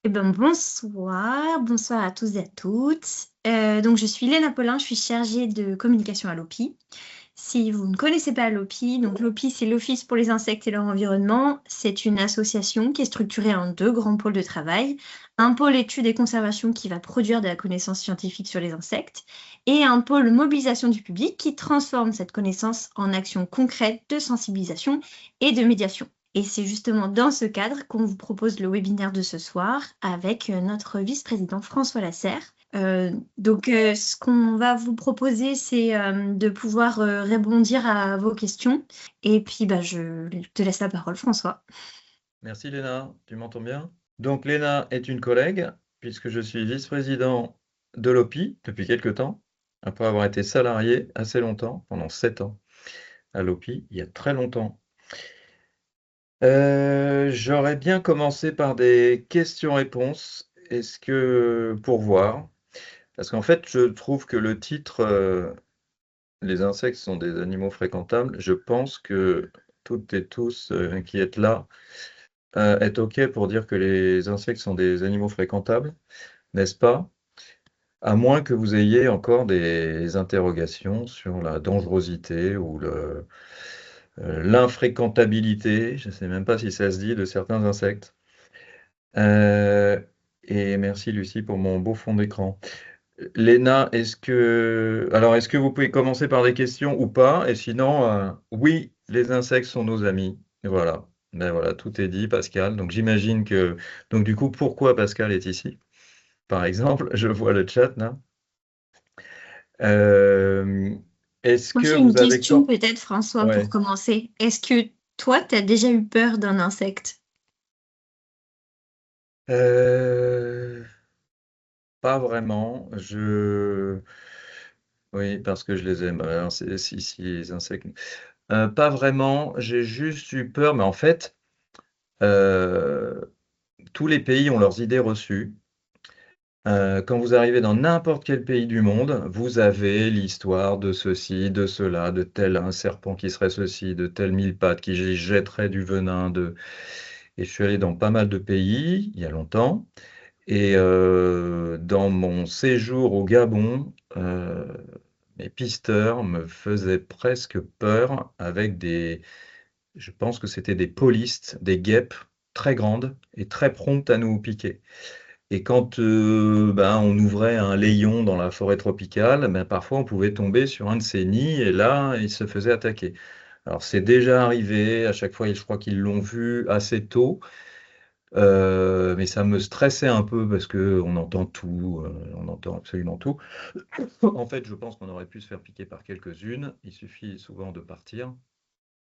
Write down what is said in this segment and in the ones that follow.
Bonsoir à tous et à toutes. Donc je suis Léna Paulin, je suis chargée de communication à l'OPI. Si vous ne connaissez pas l'OPI, donc l'OPI c'est l'Office pour les insectes et leur environnement. C'est une association qui est structurée en deux grands pôles de travail. Un pôle études et conservation qui va produire de la connaissance scientifique sur les insectes et un pôle mobilisation du public qui transforme cette connaissance en actions concrètes de sensibilisation et de médiation. Et c'est justement dans ce cadre qu'on vous propose le webinaire de ce soir avec notre vice-président François Lasserre. Ce qu'on va vous proposer, c'est de pouvoir rebondir à vos questions. Et puis, je te laisse la parole, François. Merci Léna, tu m'entends bien? Donc Léna est une collègue, puisque je suis vice-président de l'OPI depuis quelque temps, après avoir été salarié assez longtemps, pendant 7 ans à l'OPI, il y a très longtemps. J'aurais bien commencé par des questions-réponses, pour voir, parce qu'en fait je trouve que le titre Les insectes sont des animaux fréquentables, je pense que toutes et tous qui êtes là est OK pour dire que les insectes sont des animaux fréquentables, n'est-ce pas? À moins que vous ayez encore des interrogations sur la dangerosité ou l'infréquentabilité, je ne sais même pas si ça se dit, de certains insectes. Euh, et merci Lucie pour mon beau fond d'écran. Léna, est-ce que vous pouvez commencer par des questions ou pas? Et sinon, oui, les insectes sont nos amis. Et voilà. Ben voilà, tout est dit, Pascal. Donc j'imagine que. Donc du coup, pourquoi Pascal est ici? Par exemple, je vois le chat là. Euh, Est-ce Moi, que j'ai une vous avez question quand. peut-être, François, pour Ouais. commencer. Est-ce que toi, tu as déjà eu peur d'un insecte? Euh, Pas vraiment. Oui, parce que je les aime. Alors, si les insectes. Pas vraiment. J'ai juste eu peur, mais en fait. Euh, Tous les pays ont leurs idées reçues. Quand vous arrivez dans n'importe quel pays du monde, vous avez l'histoire de ceci, de cela, de tel un serpent qui serait ceci, de tel mille pattes qui jetterait du venin. Et je suis allé dans pas mal de pays il y a longtemps. Et dans mon séjour au Gabon, mes pisteurs me faisaient presque peur avec je pense que c'était des polistes, des guêpes très grandes et très promptes à nous piquer. Et quand on ouvrait un layon dans la forêt tropicale, parfois on pouvait tomber sur un de ces nids et là, il se faisait attaquer. Alors c'est déjà arrivé, à chaque fois je crois qu'ils l'ont vu assez tôt, mais ça me stressait un peu parce que on entend tout, on entend absolument tout. En fait, je pense qu'on aurait pu se faire piquer par quelques-unes, il suffit souvent de partir.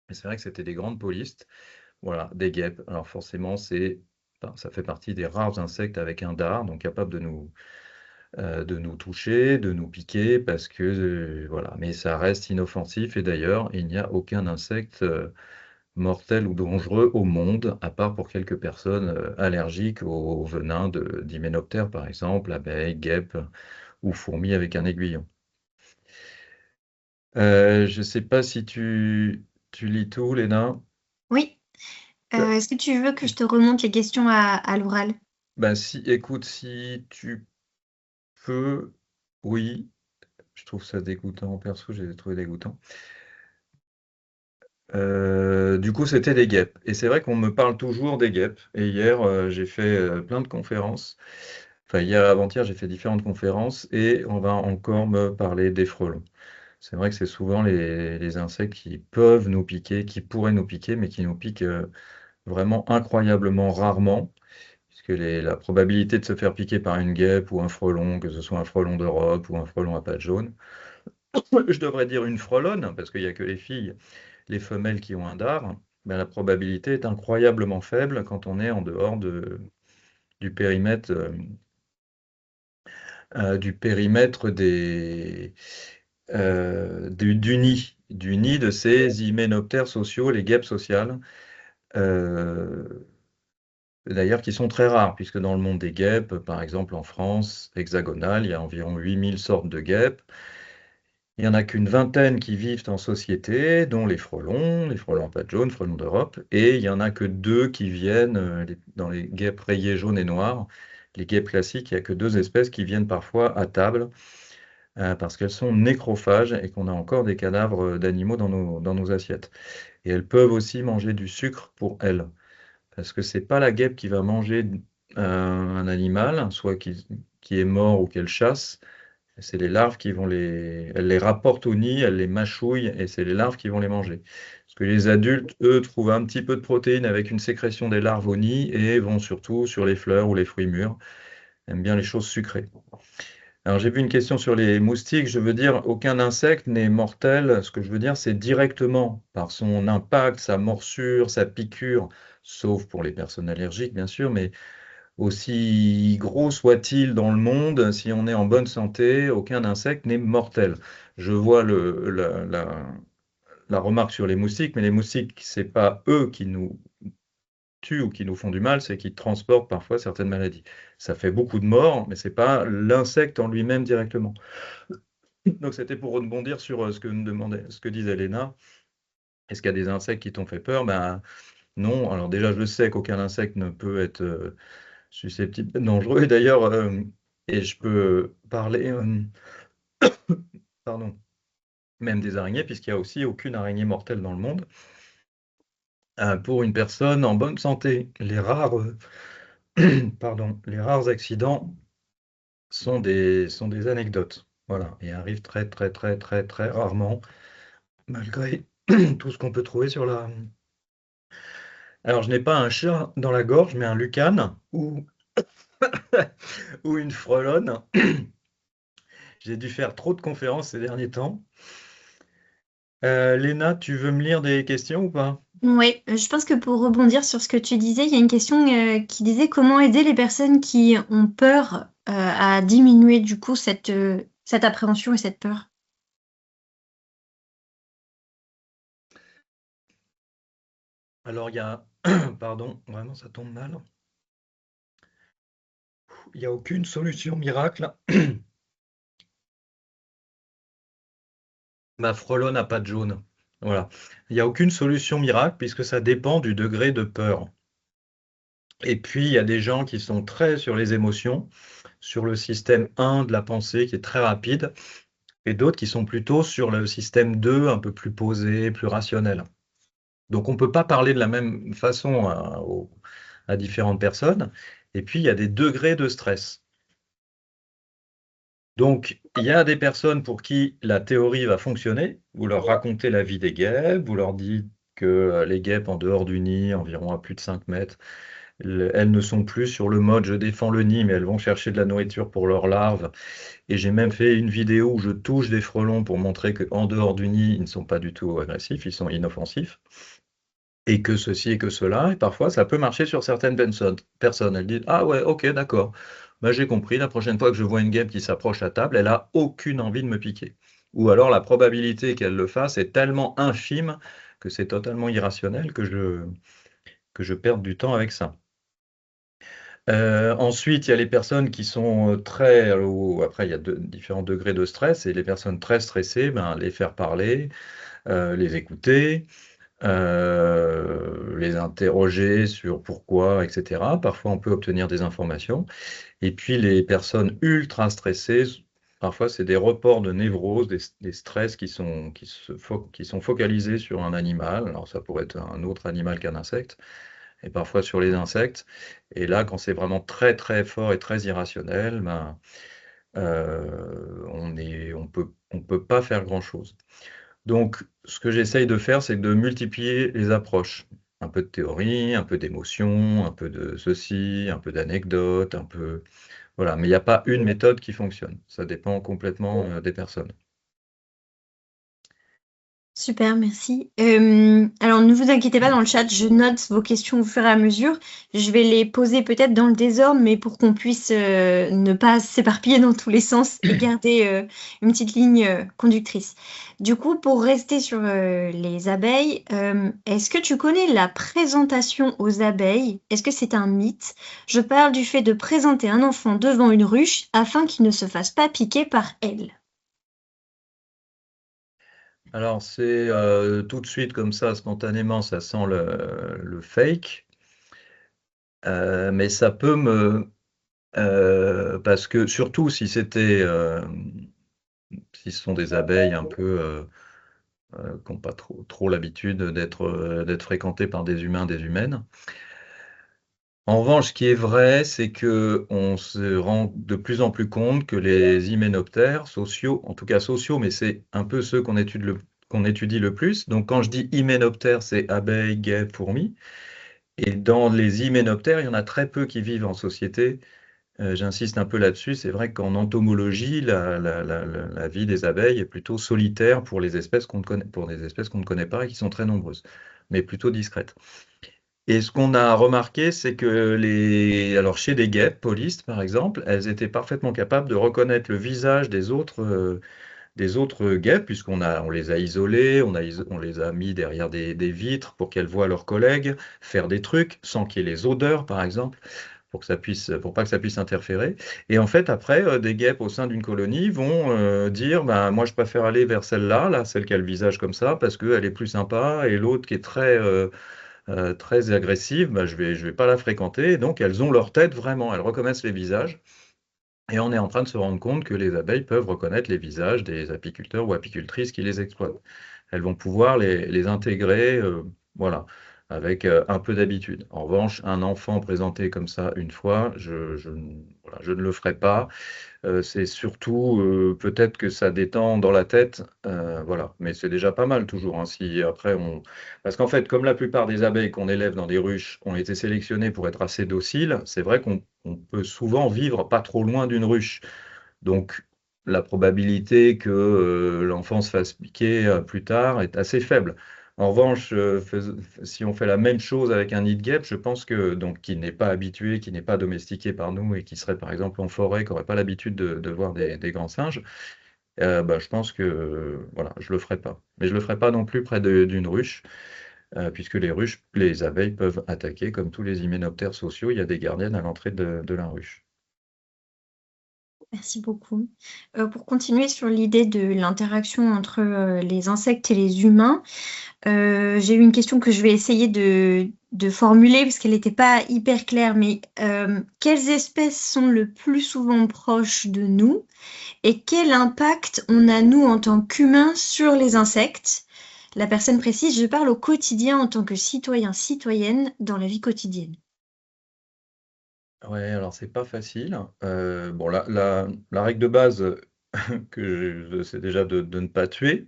Et c'est vrai que c'était des grandes polistes. Voilà, des guêpes. Alors forcément, ça fait partie des rares insectes avec un dard, donc capable de nous toucher, de nous piquer, parce que voilà. Mais ça reste inoffensif. Et d'ailleurs, il n'y a aucun insecte mortel ou dangereux au monde, à part pour quelques personnes allergiques au venin d'hyménoptères, par exemple, abeilles, guêpes ou fourmis avec un aiguillon. Je ne sais pas si tu lis tout, Léna. Oui. Est-ce que tu veux que je te remonte les questions à l'oral? Ben si, écoute, si tu peux, oui, je trouve ça dégoûtant. Perso, j'ai trouvé dégoûtant. Du coup, c'était des guêpes. Et c'est vrai qu'on me parle toujours des guêpes. Et hier, j'ai fait plein de conférences. Enfin, hier et avant-hier, j'ai fait différentes conférences et on va encore me parler des frelons. C'est vrai que c'est souvent les insectes qui peuvent nous piquer, qui pourraient nous piquer, mais qui nous piquent vraiment incroyablement rarement. Puisque la probabilité de se faire piquer par une guêpe ou un frelon, que ce soit un frelon d'Europe ou un frelon à pattes jaunes, je devrais dire une frelonne, parce qu'il n'y a que les filles, les femelles qui ont un dard, la probabilité est incroyablement faible quand on est en dehors du périmètre, du périmètre du nid de ces hyménoptères sociaux, les guêpes sociales. Euh, D'ailleurs, qui sont très rares, puisque dans le monde des guêpes, par exemple en France hexagonale, il y a environ 8000 sortes de guêpes. Il n'y en a qu'une vingtaine qui vivent en société, dont les frelons à pattes jaunes, frelons d'Europe, et il n'y en a que deux qui viennent dans les guêpes rayées jaunes et noires, Les guêpes classiques, il n'y a que 2 espèces qui viennent parfois à table parce qu'elles sont nécrophages et qu'on a encore des cadavres d'animaux dans nos assiettes. Et elles peuvent aussi manger du sucre pour elles. Parce que c'est pas la guêpe qui va manger un animal, soit qui est mort ou qu'elle chasse. C'est les larves qui vont elle les rapportent au nid, elles les mâchouillent et c'est les larves qui vont les manger. Parce que les adultes, eux, trouvent un petit peu de protéines avec une sécrétion des larves au nid et vont surtout sur les fleurs ou les fruits mûrs. Aiment bien les choses sucrées. Alors j'ai vu une question sur les moustiques. Je veux dire, aucun insecte n'est mortel. Ce que je veux dire, c'est directement par son impact, sa morsure, sa piqûre, sauf pour les personnes allergiques, bien sûr, mais aussi gros soit-il dans le monde, si on est en bonne santé, aucun insecte n'est mortel. Je vois la remarque sur les moustiques, mais les moustiques, c'est pas eux qui nous tuent ou qui nous font du mal, c'est qu'ils transportent parfois certaines maladies. Ça fait beaucoup de morts, mais c'est pas l'insecte en lui-même directement. Donc c'était pour rebondir sur ce que disait Léna. Est-ce qu'il y a des insectes qui t'ont fait peur? Ben non. Alors déjà, je sais qu'aucun insecte ne peut être susceptible d'être dangereux. Et d'ailleurs, et je peux parler, pardon, même des araignées, puisqu'il n'y a aussi aucune araignée mortelle dans le monde. Pour une personne en bonne santé, pardon, les rares accidents sont des anecdotes. Voilà, et arrivent très, très, très, très, très rarement, malgré tout ce qu'on peut trouver sur la. Alors, je n'ai pas un chat dans la gorge, mais un lucane ou une frelonne. J'ai dû faire trop de conférences ces derniers temps. Léna, tu veux me lire des questions ou pas? Oui, je pense que pour rebondir sur ce que tu disais, il y a une question qui disait comment aider les personnes qui ont peur à diminuer du coup cette appréhension et cette peur. Alors, il y a, pardon, vraiment, ça tombe mal. Il n'y a aucune solution miracle. Ma frelonne n'a pas de jaune. Voilà. Il n'y a aucune solution miracle puisque ça dépend du degré de peur. Et puis, il y a des gens qui sont très sur les émotions, sur le système 1 de la pensée qui est très rapide, et d'autres qui sont plutôt sur le système 2, un peu plus posé, plus rationnel. Donc, on ne peut pas parler de la même façon à différentes personnes. Et puis, il y a des degrés de stress. Donc, il y a des personnes pour qui la théorie va fonctionner. Vous leur racontez la vie des guêpes, vous leur dites que les guêpes en dehors du nid, environ à plus de 5 mètres, elles ne sont plus sur le mode je défends le nid, mais elles vont chercher de la nourriture pour leurs larves. Et j'ai même fait une vidéo où je touche des frelons pour montrer qu'en dehors du nid, ils ne sont pas du tout agressifs, ils sont inoffensifs. Et que ceci et que cela, et parfois ça peut marcher sur certaines personnes. Elles disent, ah ouais, ok, d'accord, bah, j'ai compris, la prochaine fois que je vois une guêpe qui s'approche à table, elle a aucune envie de me piquer. Ou alors la probabilité qu'elle le fasse est tellement infime que c'est totalement irrationnel que je perde du temps avec ça. Ensuite, il y a les personnes qui sont après, il y a différents degrés de stress, et les personnes très stressées, ben, les faire parler, les écouter, les interroger sur pourquoi, etc. Parfois, on peut obtenir des informations. Et puis, les personnes ultra stressées, parfois, c'est des reports de névrose, des stress qui sont focalisés sur un animal. Alors, ça pourrait être un autre animal qu'un insecte, et parfois sur les insectes. Et là, quand c'est vraiment très, très fort et très irrationnel, ben, on peut pas faire grand-chose. Donc, ce que j'essaye de faire, c'est de multiplier les approches. Un peu de théorie, un peu d'émotion, un peu de ceci, un peu d'anecdote, un peu. Voilà, mais il n'y a pas une méthode qui fonctionne. Ça dépend complètement des personnes. Super, merci. Alors, ne vous inquiétez pas dans le chat, je note vos questions au fur et à mesure. Je vais les poser peut-être dans le désordre, mais pour qu'on puisse ne pas s'éparpiller dans tous les sens et garder une petite ligne conductrice. Du coup, pour rester sur les abeilles, est-ce que tu connais la présentation aux abeilles? Est-ce que c'est un mythe? Je parle du fait de présenter un enfant devant une ruche afin qu'il ne se fasse pas piquer par elle. Alors, c'est tout de suite comme ça, spontanément, ça sent le fake, mais ça peut me Parce que surtout si ce sont des abeilles un peu qui n'ont pas trop l'habitude d'être fréquentées par des humains, des humaines. En revanche, ce qui est vrai, c'est que on se rend de plus en plus compte que les hyménoptères sociaux, en tout cas sociaux, mais c'est un peu ceux qu'on étudie le plus. Donc, quand je dis hyménoptères, c'est abeilles, guêpes, fourmis. Et dans les hyménoptères, il y en a très peu qui vivent en société. J'insiste un peu là-dessus. C'est vrai qu'en entomologie, la vie des abeilles est plutôt solitaire pour les espèces qu'on ne connaît, pour des espèces qu'on ne connaît pas et qui sont très nombreuses, mais plutôt discrètes. Et ce qu'on a remarqué, c'est que alors chez des guêpes polistes, par exemple, elles étaient parfaitement capables de reconnaître le visage des autres guêpes, on les a isolées, on les a mis derrière des vitres pour qu'elles voient leurs collègues faire des trucs sans qu'il y ait les odeurs, par exemple, pour pas que ça puisse interférer. Et en fait, après, des guêpes au sein d'une colonie vont dire, ben, moi, je préfère aller vers celle-là, là, celle qui a le visage comme ça, parce qu'elle est plus sympa, et l'autre qui est très agressive, bah, je vais pas la fréquenter. Et donc, elles ont leur tête vraiment, elles reconnaissent les visages. Et on est en train de se rendre compte que les abeilles peuvent reconnaître les visages des apiculteurs ou apicultrices qui les exploitent. Elles vont pouvoir les intégrer, voilà, avec un peu d'habitude. En revanche, un enfant présenté comme ça une fois, voilà, je ne le ferai pas. C'est surtout peut-être que ça détend dans la tête, voilà. Mais c'est déjà pas mal toujours, hein, si après parce qu'en fait, comme la plupart des abeilles qu'on élève dans des ruches ont été sélectionnées pour être assez dociles, c'est vrai qu'on peut souvent vivre pas trop loin d'une ruche. Donc la probabilité que l'enfant se fasse piquer plus tard est assez faible. En revanche, si on fait la même chose avec un nid de guêpe, je pense que donc qui n'est pas habitué, qui n'est pas domestiqué par nous et qui serait par exemple en forêt, qui n'aurait pas l'habitude de voir des grands singes, bah, je pense que voilà, je le ferai pas. Mais je le ferai pas non plus près d'une ruche, puisque les ruches, les abeilles peuvent attaquer comme tous les hyménoptères sociaux. Il y a des gardiennes à l'entrée de la ruche. Merci beaucoup. Pour continuer sur l'idée de l'interaction entre les insectes et les humains, j'ai eu une question que je vais essayer de formuler parce qu'elle n'était pas hyper claire, mais quelles espèces sont le plus souvent proches de nous et quel impact on a, nous, en tant qu'humains, sur les insectes? La personne précise, je parle au quotidien en tant que citoyen, citoyenne dans la vie quotidienne. Ouais, alors c'est pas facile. Bon, la règle de base c'est déjà de ne pas tuer,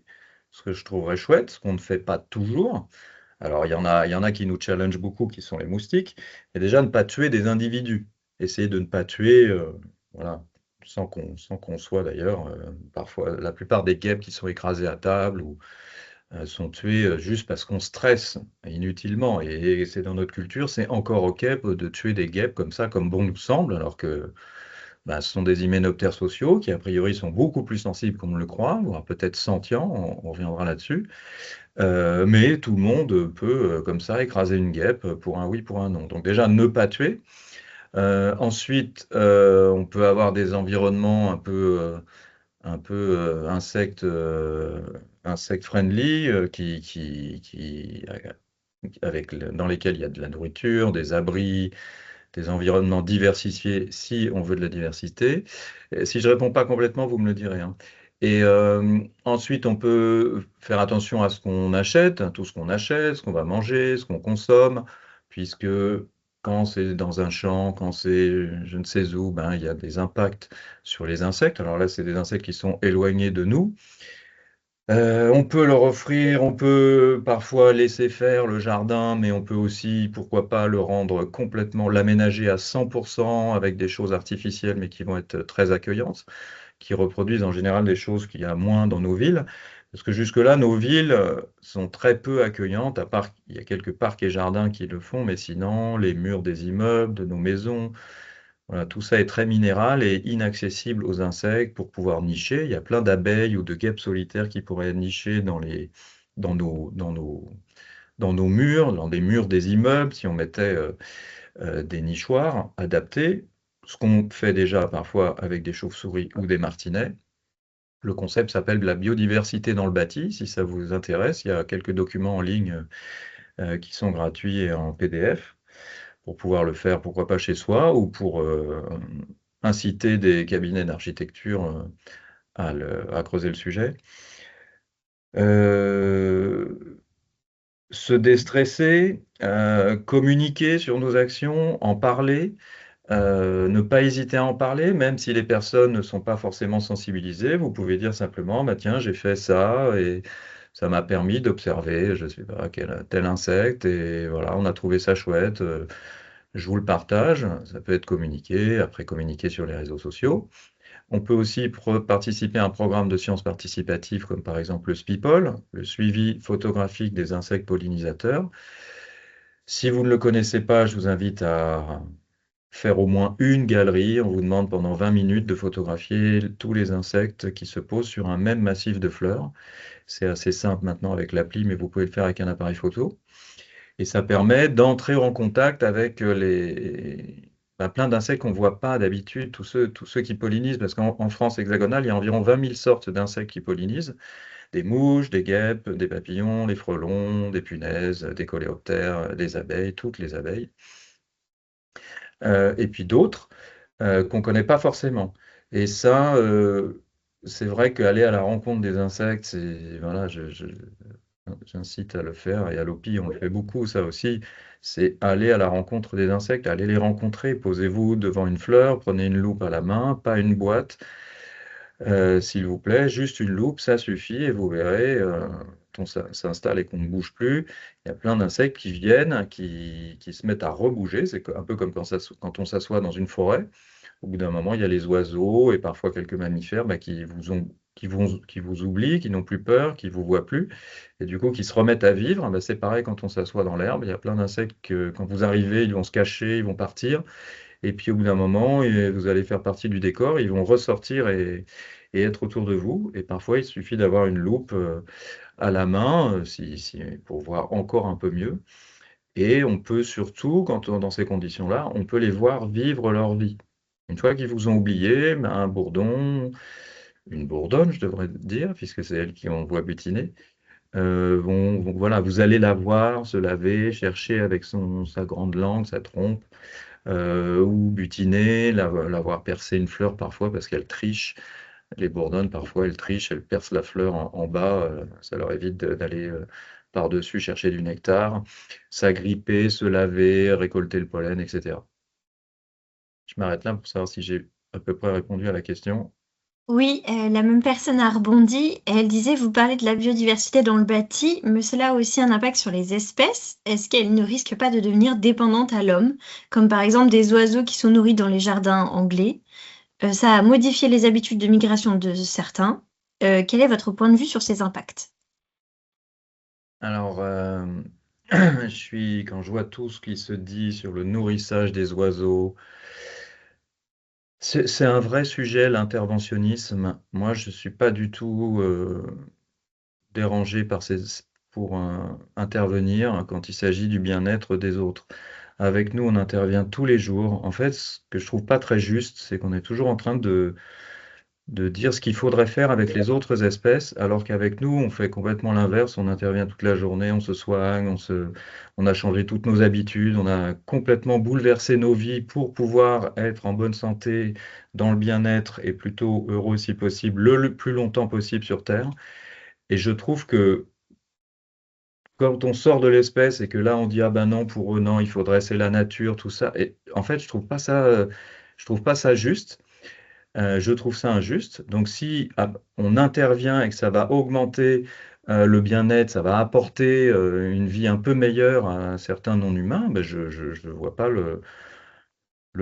ce que je trouverais chouette, ce qu'on ne fait pas toujours. Alors il y en a qui nous challenge beaucoup, qui sont les moustiques, et déjà ne pas tuer des individus. Essayer de ne pas tuer, voilà, sans qu'on soit d'ailleurs, parfois, la plupart des guêpes qui sont écrasées à table ou sont tuées juste parce qu'on stresse inutilement. Et c'est dans notre culture, c'est encore OK de tuer des guêpes comme ça, comme bon nous semble, alors que bah, ce sont des hyménoptères sociaux qui, a priori, sont beaucoup plus sensibles qu'on ne le croit, voire peut-être sentients, on reviendra là-dessus. Mais tout le monde peut, comme ça, écraser une guêpe pour un oui, pour un non. Donc déjà, ne pas tuer. Ensuite, on peut avoir des environnements un peu insect friendly, dans lesquels il y a de la nourriture, des abris, des environnements diversifiés si on veut de la diversité. Et si je réponds pas complètement, vous me le direz, hein. Et ensuite, on peut faire attention à ce qu'on achète, hein, tout ce qu'on achète, ce qu'on va manger, ce qu'on consomme, puisque quand c'est dans un champ, quand c'est je ne sais où, ben, il y a des impacts sur les insectes. Alors là, c'est des insectes qui sont éloignés de nous. On peut leur offrir, on peut parfois laisser faire le jardin, mais on peut aussi, pourquoi pas, le rendre complètement, l'aménager à 100% avec des choses artificielles, mais qui vont être très accueillantes, qui reproduisent en général des choses qu'il y a moins dans nos villes. Parce que jusque-là, nos villes sont très peu accueillantes, à part il y a quelques parcs et jardins qui le font, mais sinon, les murs des immeubles, de nos maisons, voilà, tout ça est très minéral et inaccessible aux insectes pour pouvoir nicher. Il y a plein d'abeilles ou de guêpes solitaires qui pourraient nicher dans nos, dans nos, dans nos murs, dans des murs des immeubles, si on mettait des nichoirs adaptés, ce qu'on fait déjà parfois avec des chauves-souris ou des martinets. Le concept s'appelle la biodiversité dans le bâti. Si ça vous intéresse, il y a quelques documents en ligne qui sont gratuits et en PDF. pour pouvoir le faire, pourquoi pas chez soi, ou pour inciter des cabinets d'architecture à creuser le sujet. Euh, Se déstresser, communiquer sur nos actions, en parler, ne pas hésiter à en parler, même si les personnes ne sont pas forcément sensibilisées. Vous pouvez dire simplement, bah, tiens, j'ai fait ça et ça m'a permis d'observer, je sais pas, tel insecte et voilà, on a trouvé ça chouette. Je vous le partage. Ça peut être communiqué, après communiquer sur les réseaux sociaux. On peut aussi participer à un programme de sciences participatives comme par exemple le SPIPOL, le suivi photographique des insectes pollinisateurs. Si vous ne le connaissez pas, je vous invite à faire au moins une galerie. On vous demande pendant 20 minutes de photographier tous les insectes qui se posent sur un même massif de fleurs. C'est assez simple maintenant avec l'appli, mais vous pouvez le faire avec un appareil photo. Et ça permet d'entrer en contact avec plein d'insectes qu'on ne voit pas d'habitude, tous ceux qui pollinisent, parce qu'en France hexagonale, il y a environ 20 000 sortes d'insectes qui pollinisent, des mouches, des guêpes, des papillons, des frelons, des punaises, des coléoptères, des abeilles, toutes les abeilles, et puis d'autres qu'on ne connaît pas forcément. Et ça, c'est vrai qu'aller à la rencontre des insectes, voilà, j'incite à le faire et à l'OPI, on le fait beaucoup, ça aussi. C'est aller à la rencontre des insectes, aller les rencontrer. Posez-vous devant une fleur, prenez une loupe à la main, pas une boîte, s'il vous plaît, juste une loupe, ça suffit et vous verrez, quand on s'installe et qu'on ne bouge plus, il y a plein d'insectes qui viennent, qui se mettent à rebouger. C'est un peu comme quand on s'assoit dans une forêt. Au bout d'un moment, il y a les oiseaux et parfois quelques mammifères qui vous oublient, qui n'ont plus peur, qui vous voient plus, et du coup qui se remettent à vivre. Ben, c'est pareil quand on s'assoit dans l'herbe. Il y a plein d'insectes que quand vous arrivez, ils vont se cacher, ils vont partir, et puis au bout d'un moment, vous allez faire partie du décor, ils vont ressortir et être autour de vous. Et parfois, il suffit d'avoir une loupe à la main pour voir encore un peu mieux. Et on peut surtout, dans ces conditions-là, on peut les voir vivre leur vie. Une fois qu'ils vous ont oublié, ben, un bourdon, une bourdonne, je devrais dire, puisque c'est elle qui on voit butiner, voilà, vous allez la voir se laver, chercher avec sa grande langue, sa trompe, ou butiner, la voir percer une fleur parfois parce qu'elle triche. Les bourdonnes, parfois, elles trichent, elles percent la fleur en bas, ça leur évite d'aller par-dessus chercher du nectar, s'agripper, se laver, récolter le pollen, etc. Je m'arrête là pour savoir si j'ai à peu près répondu à la question. Oui, la même personne a rebondi. Elle disait, vous parlez de la biodiversité dans le bâti, mais cela a aussi un impact sur les espèces. Est-ce qu'elles ne risquent pas de devenir dépendantes à l'homme, comme par exemple des oiseaux qui sont nourris dans les jardins anglais? Ça a modifié les habitudes de migration de certains. Quel est votre point de vue sur ces impacts? Alors, quand je vois tout ce qui se dit sur le nourrissage des oiseaux, c'est un vrai sujet, l'interventionnisme. Moi, je ne suis pas du tout dérangé pour intervenir quand il s'agit du bien-être des autres. Avec nous, on intervient tous les jours. En fait, ce que je trouve pas très juste, c'est qu'on est toujours en train de dire ce qu'il faudrait faire avec les autres espèces, alors qu'avec nous, on fait complètement l'inverse. On intervient toute la journée, on se soigne, on a changé toutes nos habitudes, on a complètement bouleversé nos vies pour pouvoir être en bonne santé, dans le bien-être et plutôt heureux si possible, le plus longtemps possible sur Terre. Et je trouve que quand on sort de l'espèce et que là on dit ah ben non pour eux non il faudrait c'est la nature tout ça et en fait je trouve pas ça juste. Je trouve ça injuste. Donc, si on intervient et que ça va augmenter le bien-être, ça va apporter une vie un peu meilleure à certains non-humains, ben je ne vois pas le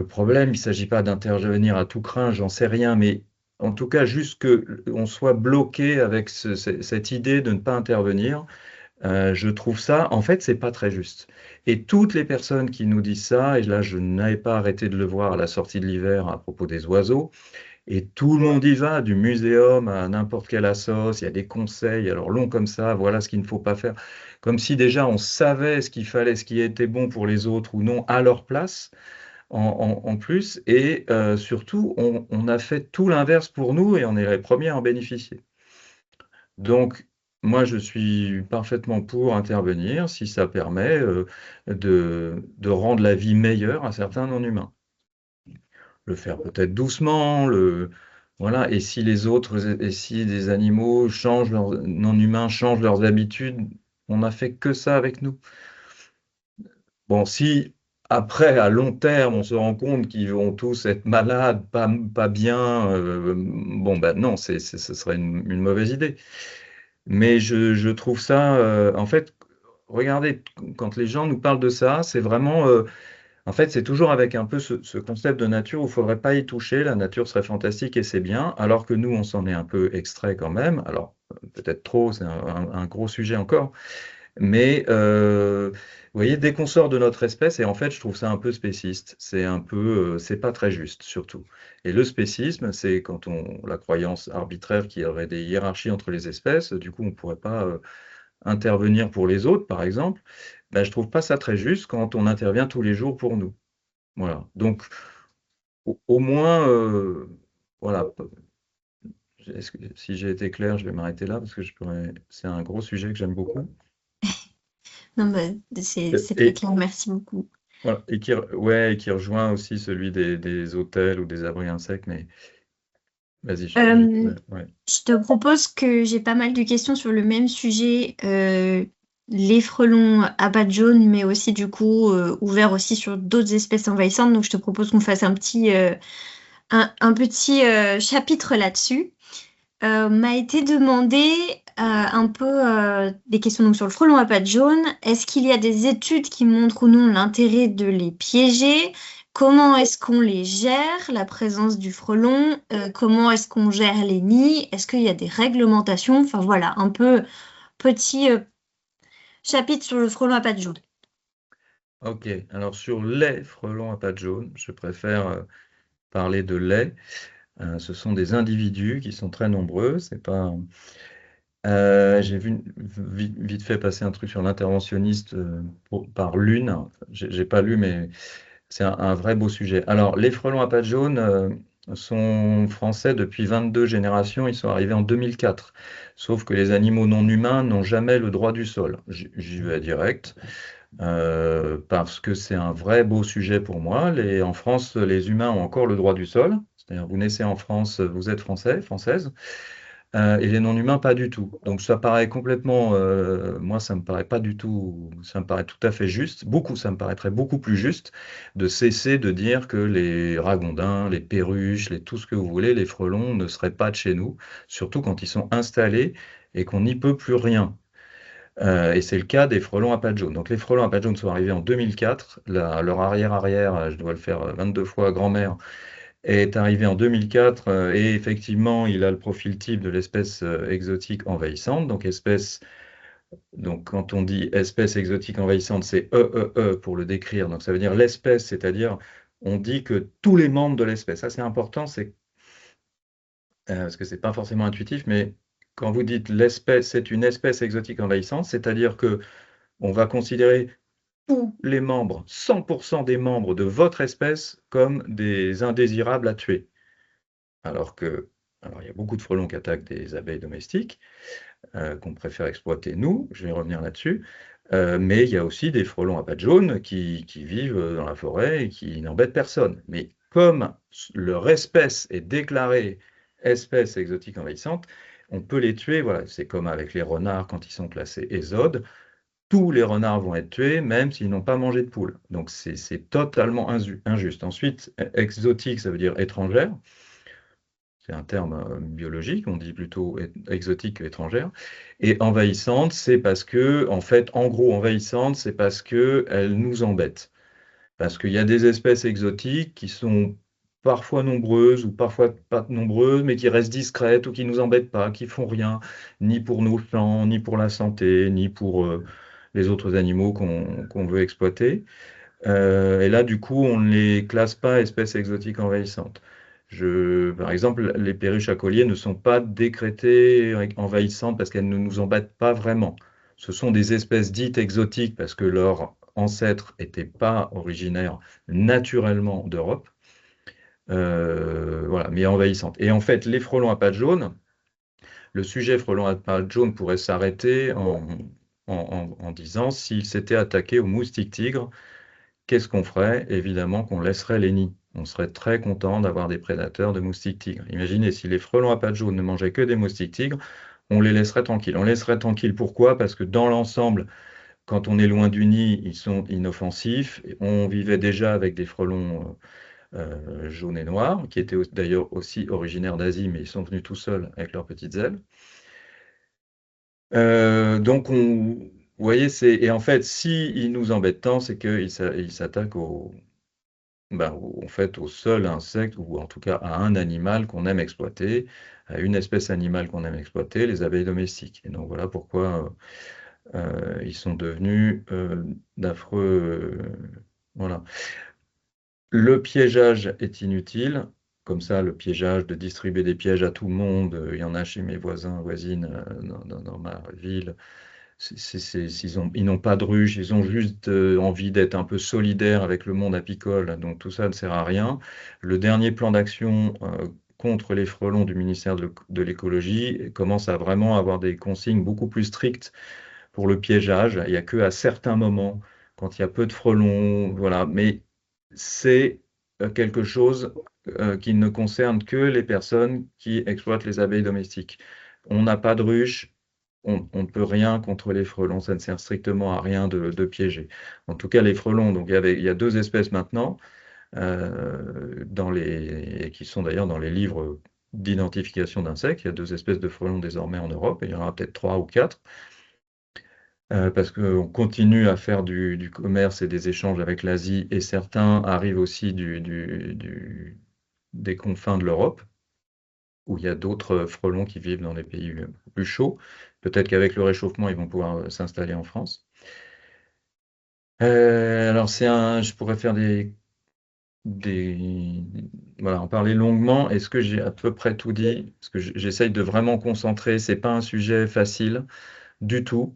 problème. Il ne s'agit pas d'intervenir à tout crin, j'en sais rien, mais en tout cas, juste qu'on soit bloqué avec cette idée de ne pas intervenir, je trouve ça, en fait, c'est pas très juste. Et toutes les personnes qui nous disent ça, et là, je n'avais pas arrêté de le voir à la sortie de l'hiver à propos des oiseaux, et tout le monde y va, du muséum à n'importe quelle assos, il y a des conseils, alors longs comme ça, voilà ce qu'il ne faut pas faire. Comme si déjà on savait ce qu'il fallait, ce qui était bon pour les autres ou non à leur place, en plus. Et surtout, on a fait tout l'inverse pour nous et on est les premiers à en bénéficier. Donc, moi, je suis parfaitement pour intervenir si ça permet de rendre la vie meilleure à certains non-humains. Le faire peut-être doucement, voilà. Et si les autres, et si des animaux changent leurs non-humains changent leurs habitudes, on n'a fait que ça avec nous. Bon, si après, à long terme, on se rend compte qu'ils vont tous être malades, pas bien, bon, ben non, ce serait une mauvaise idée. Mais je trouve ça, en fait, regardez, quand les gens nous parlent de ça, c'est vraiment, en fait, c'est toujours avec un peu ce concept de nature où il ne faudrait pas y toucher, la nature serait fantastique et c'est bien, alors que nous, on s'en est un peu extrait quand même. Alors, peut-être trop, c'est un gros sujet encore. Mais vous voyez, dès qu'on sort de notre espèce, et en fait, je trouve ça un peu spéciste, c'est un peu, c'est pas très juste, surtout. Et le spécisme, c'est quand la croyance arbitraire qu'il y aurait des hiérarchies entre les espèces, du coup, on ne pourrait pas intervenir pour les autres, par exemple. Ben, je trouve pas ça très juste quand on intervient tous les jours pour nous. Voilà. Donc, au moins, voilà. Si j'ai été clair, je vais m'arrêter là parce que c'est un gros sujet que j'aime beaucoup. Non, bah, c'est très Et, clair, merci beaucoup. voilà, ouais, et qui rejoint aussi celui des hôtels ou des abris insectes, mais vas-y, Euh, ouais. je te propose que j'ai pas mal de questions sur le même sujet, les frelons à pattes jaunes, mais aussi du coup ouvert aussi sur d'autres espèces envahissantes. Donc je te propose qu'on fasse un petit chapitre là-dessus. M'a été demandé un peu des questions donc, sur le frelon à pattes jaunes. Est-ce qu'il y a des études qui montrent ou non l'intérêt de les piéger? Comment est-ce qu'on les gère, la présence du frelon? Comment est-ce qu'on gère les nids? Est-ce qu'il y a des réglementations? Enfin voilà, un peu petit chapitre sur le frelon à pattes jaunes. Ok, alors sur les frelons à pattes jaunes, je préfère parler de lait. Ce sont des individus qui sont très nombreux. C'est pas. J'ai vu vite fait passer un truc sur l'interventionniste par Lune. J'ai pas lu, mais c'est un vrai beau sujet. Alors, les frelons à pattes jaunes sont français depuis 22 générations. Ils sont arrivés en 2004. Sauf que les animaux non humains n'ont jamais le droit du sol. J'y vais direct parce que c'est un vrai beau sujet pour moi. En France, les humains ont encore le droit du sol. C'est-à-dire, vous naissez en France, vous êtes français, française. Et les non-humains, pas du tout. Donc ça paraît complètement, moi ça me paraît pas du tout, ça me paraît tout à fait juste, ça me paraîtrait beaucoup plus juste de cesser de dire que les ragondins, les perruches, tout ce que vous voulez, les frelons ne seraient pas de chez nous, surtout quand ils sont installés et qu'on n'y peut plus rien. Et c'est le cas des frelons à pattes jaunes. Donc les frelons à pattes jaunes sont arrivés en 2004, leur arrière-arrière, je dois le faire 22 fois grand-mère, est arrivé en 2004 et effectivement, il a le profil type de l'espèce exotique envahissante. Donc quand on dit espèce exotique envahissante, c'est pour le décrire. Donc ça veut dire l'espèce, c'est-à-dire on dit que tous les membres de l'espèce. Ça c'est important, parce que c'est pas forcément intuitif, mais quand vous dites l'espèce, c'est une espèce exotique envahissante, c'est-à-dire que on va considérer tous les membres, 100% des membres de votre espèce comme des indésirables à tuer. Alors que, alors il y a beaucoup de frelons qui attaquent des abeilles domestiques, qu'on préfère exploiter nous, je vais revenir là-dessus, mais il y a aussi des frelons à pattes jaunes qui vivent dans la forêt et qui n'embêtent personne. Mais comme leur espèce est déclarée espèce exotique envahissante, on peut les tuer, voilà, c'est comme avec les renards quand ils sont classés ésode, tous les renards vont être tués, même s'ils n'ont pas mangé de poule. Donc c'est totalement injuste. Ensuite, exotique, ça veut dire étrangère. C'est un terme biologique, on dit plutôt exotique qu'étrangère. Et envahissante, c'est parce que, en fait, en gros, envahissante, c'est parce qu'elle nous embête. Parce qu'il y a des espèces exotiques qui sont parfois nombreuses ou parfois pas nombreuses, mais qui restent discrètes ou qui nous embêtent pas, qui font rien, ni pour nos champs, ni pour la santé, ni pour les autres animaux qu'on veut exploiter. Et là, du coup, on ne les classe pas espèces exotiques envahissantes. Par exemple, les perruches à collier ne sont pas décrétées envahissantes parce qu'elles ne nous embêtent pas vraiment. Ce sont des espèces dites exotiques parce que leurs ancêtres n'étaient pas originaires naturellement d'Europe. Voilà, mais envahissantes. Et en fait, les frelons à pattes jaunes, le sujet frelon à pattes jaunes pourrait s'arrêter en disant s'il s'était attaqué aux moustiques tigres, qu'est-ce qu'on ferait? Évidemment qu'on laisserait les nids. On serait très content d'avoir des prédateurs de moustiques tigres. Imaginez si les frelons à pattes jaunes ne mangeaient que des moustiques tigres, on les laisserait tranquilles. On les laisserait tranquilles pourquoi? Parce que dans l'ensemble, quand on est loin du nid, ils sont inoffensifs. On vivait déjà avec des frelons jaunes et noirs, qui étaient d'ailleurs aussi originaires d'Asie, mais ils sont venus tout seuls avec leurs petites ailes. Donc, vous voyez, et en fait, s'ils nous embêtent tant, c'est qu'ils s'attaquent en fait, au seul insecte, ou en tout cas à un animal qu'on aime exploiter, à une espèce animale qu'on aime exploiter, les abeilles domestiques. Et donc, voilà pourquoi ils sont devenus d'affreux. Voilà. Le piégeage est inutile. Comme ça, le piégeage, de distribuer des pièges à tout le monde, il y en a chez mes voisins, voisines, dans ma ville. Ils n'ont pas de ruche, ils ont juste envie d'être un peu solidaires avec le monde apicole, donc tout ça ne sert à rien. Le dernier plan d'action contre les frelons du ministère de l'écologie commence à vraiment avoir des consignes beaucoup plus strictes pour le piégeage. Il n'y a que à certains moments, quand il y a peu de frelons, voilà. Mais c'est quelque chose qui ne concerne que les personnes qui exploitent les abeilles domestiques. On n'a pas de ruche, on ne peut rien contre les frelons, ça ne sert strictement à rien de piéger. En tout cas, les frelons, donc il y a deux espèces maintenant, qui sont d'ailleurs dans les livres d'identification d'insectes. Il y a deux espèces de frelons désormais en Europe, et il y en aura peut-être trois ou quatre. Parce qu'on continue à faire du commerce et des échanges avec l'Asie, et certains arrivent aussi des confins de l'Europe, où il y a d'autres frelons qui vivent dans des pays plus chauds. Peut-être qu'avec le réchauffement, ils vont pouvoir s'installer en France. Alors, je pourrais faire voilà, en parler longuement. Est-ce que j'ai à peu près tout dit? Parce que j'essaye de vraiment concentrer. C'est pas un sujet facile du tout.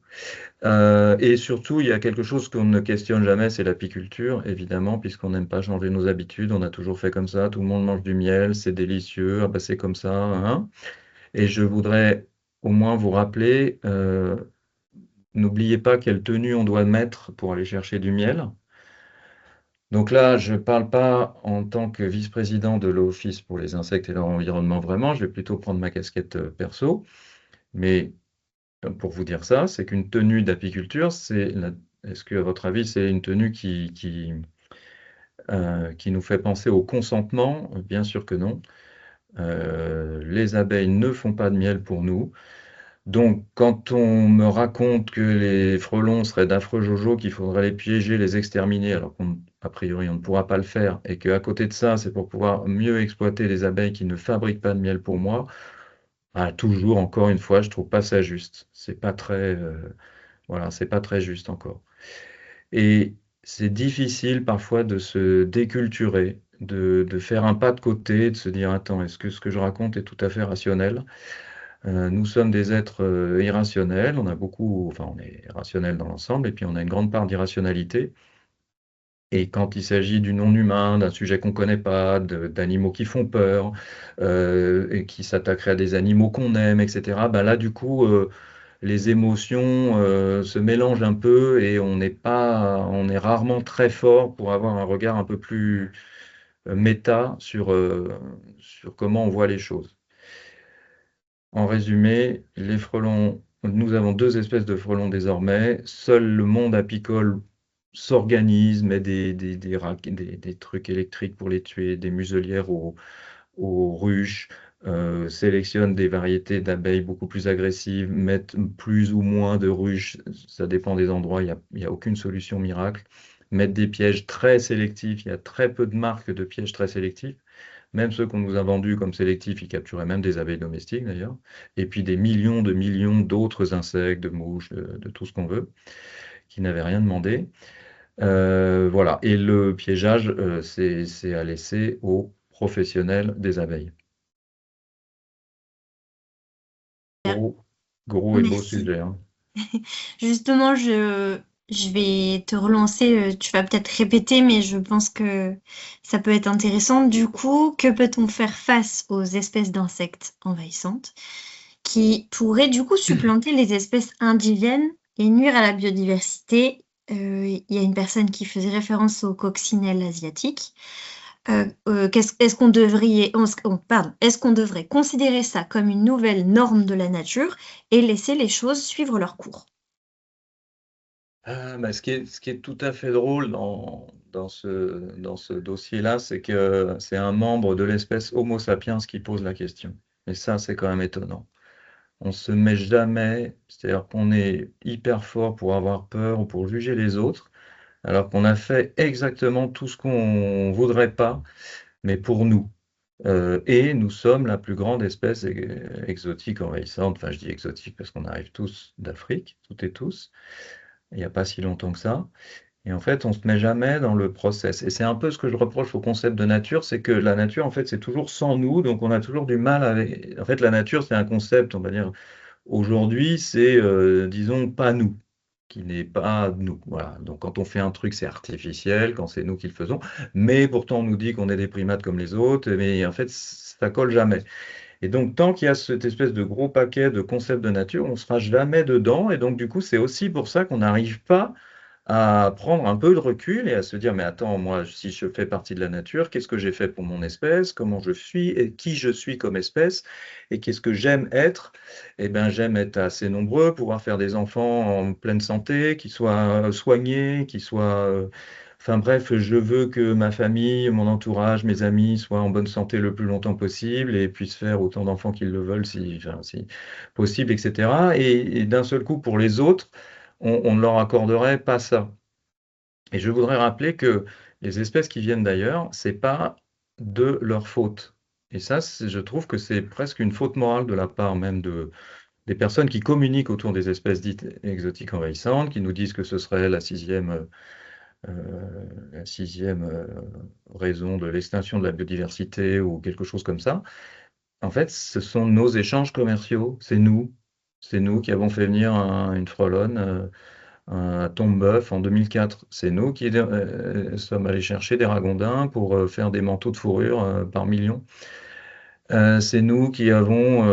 Et surtout, il y a quelque chose qu'on ne questionne jamais, c'est l'apiculture, évidemment, puisqu'on n'aime pas changer nos habitudes. On a toujours fait comme ça. Tout le monde mange du miel, c'est délicieux. Ah bah, c'est comme ça, hein. Et je voudrais au moins vous rappeler, n'oubliez pas quelle tenue on doit mettre pour aller chercher du miel. Donc là, je ne parle pas en tant que vice-président de l'Office pour les insectes et leur environnement, vraiment. Je vais plutôt prendre ma casquette perso. Mais pour vous dire ça, c'est qu'une tenue d'apiculture, est-ce que, à votre avis, c'est une tenue qui nous fait penser au consentement? Bien sûr que non. Les abeilles ne font pas de miel pour nous. Donc, quand on me raconte que les frelons seraient d'affreux jojo, qu'il faudrait les piéger, les exterminer, alors qu'a priori on ne pourra pas le faire, et qu'à côté de ça, c'est pour pouvoir mieux exploiter les abeilles qui ne fabriquent pas de miel pour moi, toujours, encore une fois, je trouve pas ça juste. C'est pas très, voilà, c'est pas très juste encore. Et c'est difficile parfois de se déculturer, de faire un pas de côté, de se dire, attends, est-ce que ce que je raconte est tout à fait rationnel? Nous sommes des êtres irrationnels, enfin on est rationnel dans l'ensemble, et puis on a une grande part d'irrationalité. Et quand il s'agit du non-humain, d'un sujet qu'on ne connaît pas, d'animaux qui font peur, et qui s'attaqueraient à des animaux qu'on aime, etc., ben là, du coup, les émotions se mélangent un peu et on est rarement très fort pour avoir un regard un peu plus méta sur comment on voit les choses. En résumé, les frelons, nous avons deux espèces de frelons désormais. Seul le monde apicole s'organise, met des trucs électriques pour les tuer, des muselières aux ruches, sélectionne des variétés d'abeilles beaucoup plus agressives, mettent plus ou moins de ruches, ça dépend des endroits, il n'y a aucune solution miracle. Mettre des pièges très sélectifs, il y a très peu de marques de pièges très sélectifs. Même ceux qu'on nous a vendus comme sélectifs, ils capturaient même des abeilles domestiques d'ailleurs. Et puis des millions de millions d'autres insectes, de mouches, de tout ce qu'on veut, qui n'avaient rien demandé. Voilà. Et le piégeage, c'est à laisser aux professionnels des abeilles. Gros et beau Merci. sujet, hein. Justement, je vais te relancer. Tu vas peut-être répéter, mais je pense que ça peut être intéressant. Du coup, que peut-on faire face aux espèces d'insectes envahissantes? qui pourrait du coup supplanter les espèces indigènes et nuire à la biodiversité. Il y a une personne qui faisait référence aux coccinelles asiatiques. Est-ce qu'on devrait, est-ce qu'on devrait considérer ça comme une nouvelle norme de la nature et laisser les choses suivre leur cours? Bah, ce qui est tout à fait drôle dans ce dossier-là, c'est que c'est un membre de l'espèce Homo sapiens qui pose la question. Et ça, c'est quand même étonnant. On se met jamais, c'est-à-dire qu'on est hyper fort pour avoir peur ou pour juger les autres, alors qu'on a fait exactement tout ce qu'on voudrait pas, mais pour nous. Et nous sommes la plus grande espèce exotique envahissante. Enfin, je dis exotique parce qu'on arrive tous d'Afrique, toutes et tous. Il n'y a pas si longtemps que ça. Et en fait, on se met jamais dans le process. Et c'est un peu ce que je reproche au concept de nature, c'est que la nature, en fait, c'est toujours sans nous, donc on a toujours du mal avec. En fait, la nature, c'est un concept, on va dire, aujourd'hui, c'est, disons, pas nous, qui n'est pas nous. Voilà. Donc quand on fait un truc, c'est artificiel, quand c'est nous qui le faisons. Mais pourtant, on nous dit qu'on est des primates comme les autres, mais en fait, ça colle jamais. Et donc, tant qu'il y a cette espèce de gros paquet de concepts de nature, on ne sera jamais dedans. Et donc, du coup, c'est aussi pour ça qu'on n'arrive pas à prendre un peu de recul et à se dire, mais attends, moi, si je fais partie de la nature, qu'est-ce que j'ai fait pour mon espèce, comment je suis et qui je suis comme espèce et qu'est-ce que j'aime être? Eh bien, j'aime être assez nombreux, pouvoir faire des enfants en pleine santé, qui soient soignés, qui soient... Enfin bref, je veux que ma famille, mon entourage, mes amis soient en bonne santé le plus longtemps possible et puissent faire autant d'enfants qu'ils le veulent si, enfin, si possible, etc. Et d'un seul coup, pour les autres, on ne leur accorderait pas ça. Et je voudrais rappeler que les espèces qui viennent d'ailleurs, c'est pas de leur faute. Et ça, je trouve que c'est presque une faute morale de la part même des personnes qui communiquent autour des espèces dites exotiques envahissantes, qui nous disent que ce serait la sixième raison de l'extinction de la biodiversité ou quelque chose comme ça. En fait, ce sont nos échanges commerciaux, c'est nous. C'est nous qui avons fait venir une frelonne à Tombeuf en 2004. C'est nous qui sommes allés chercher des ragondins pour faire des manteaux de fourrure par millions. C'est nous qui avons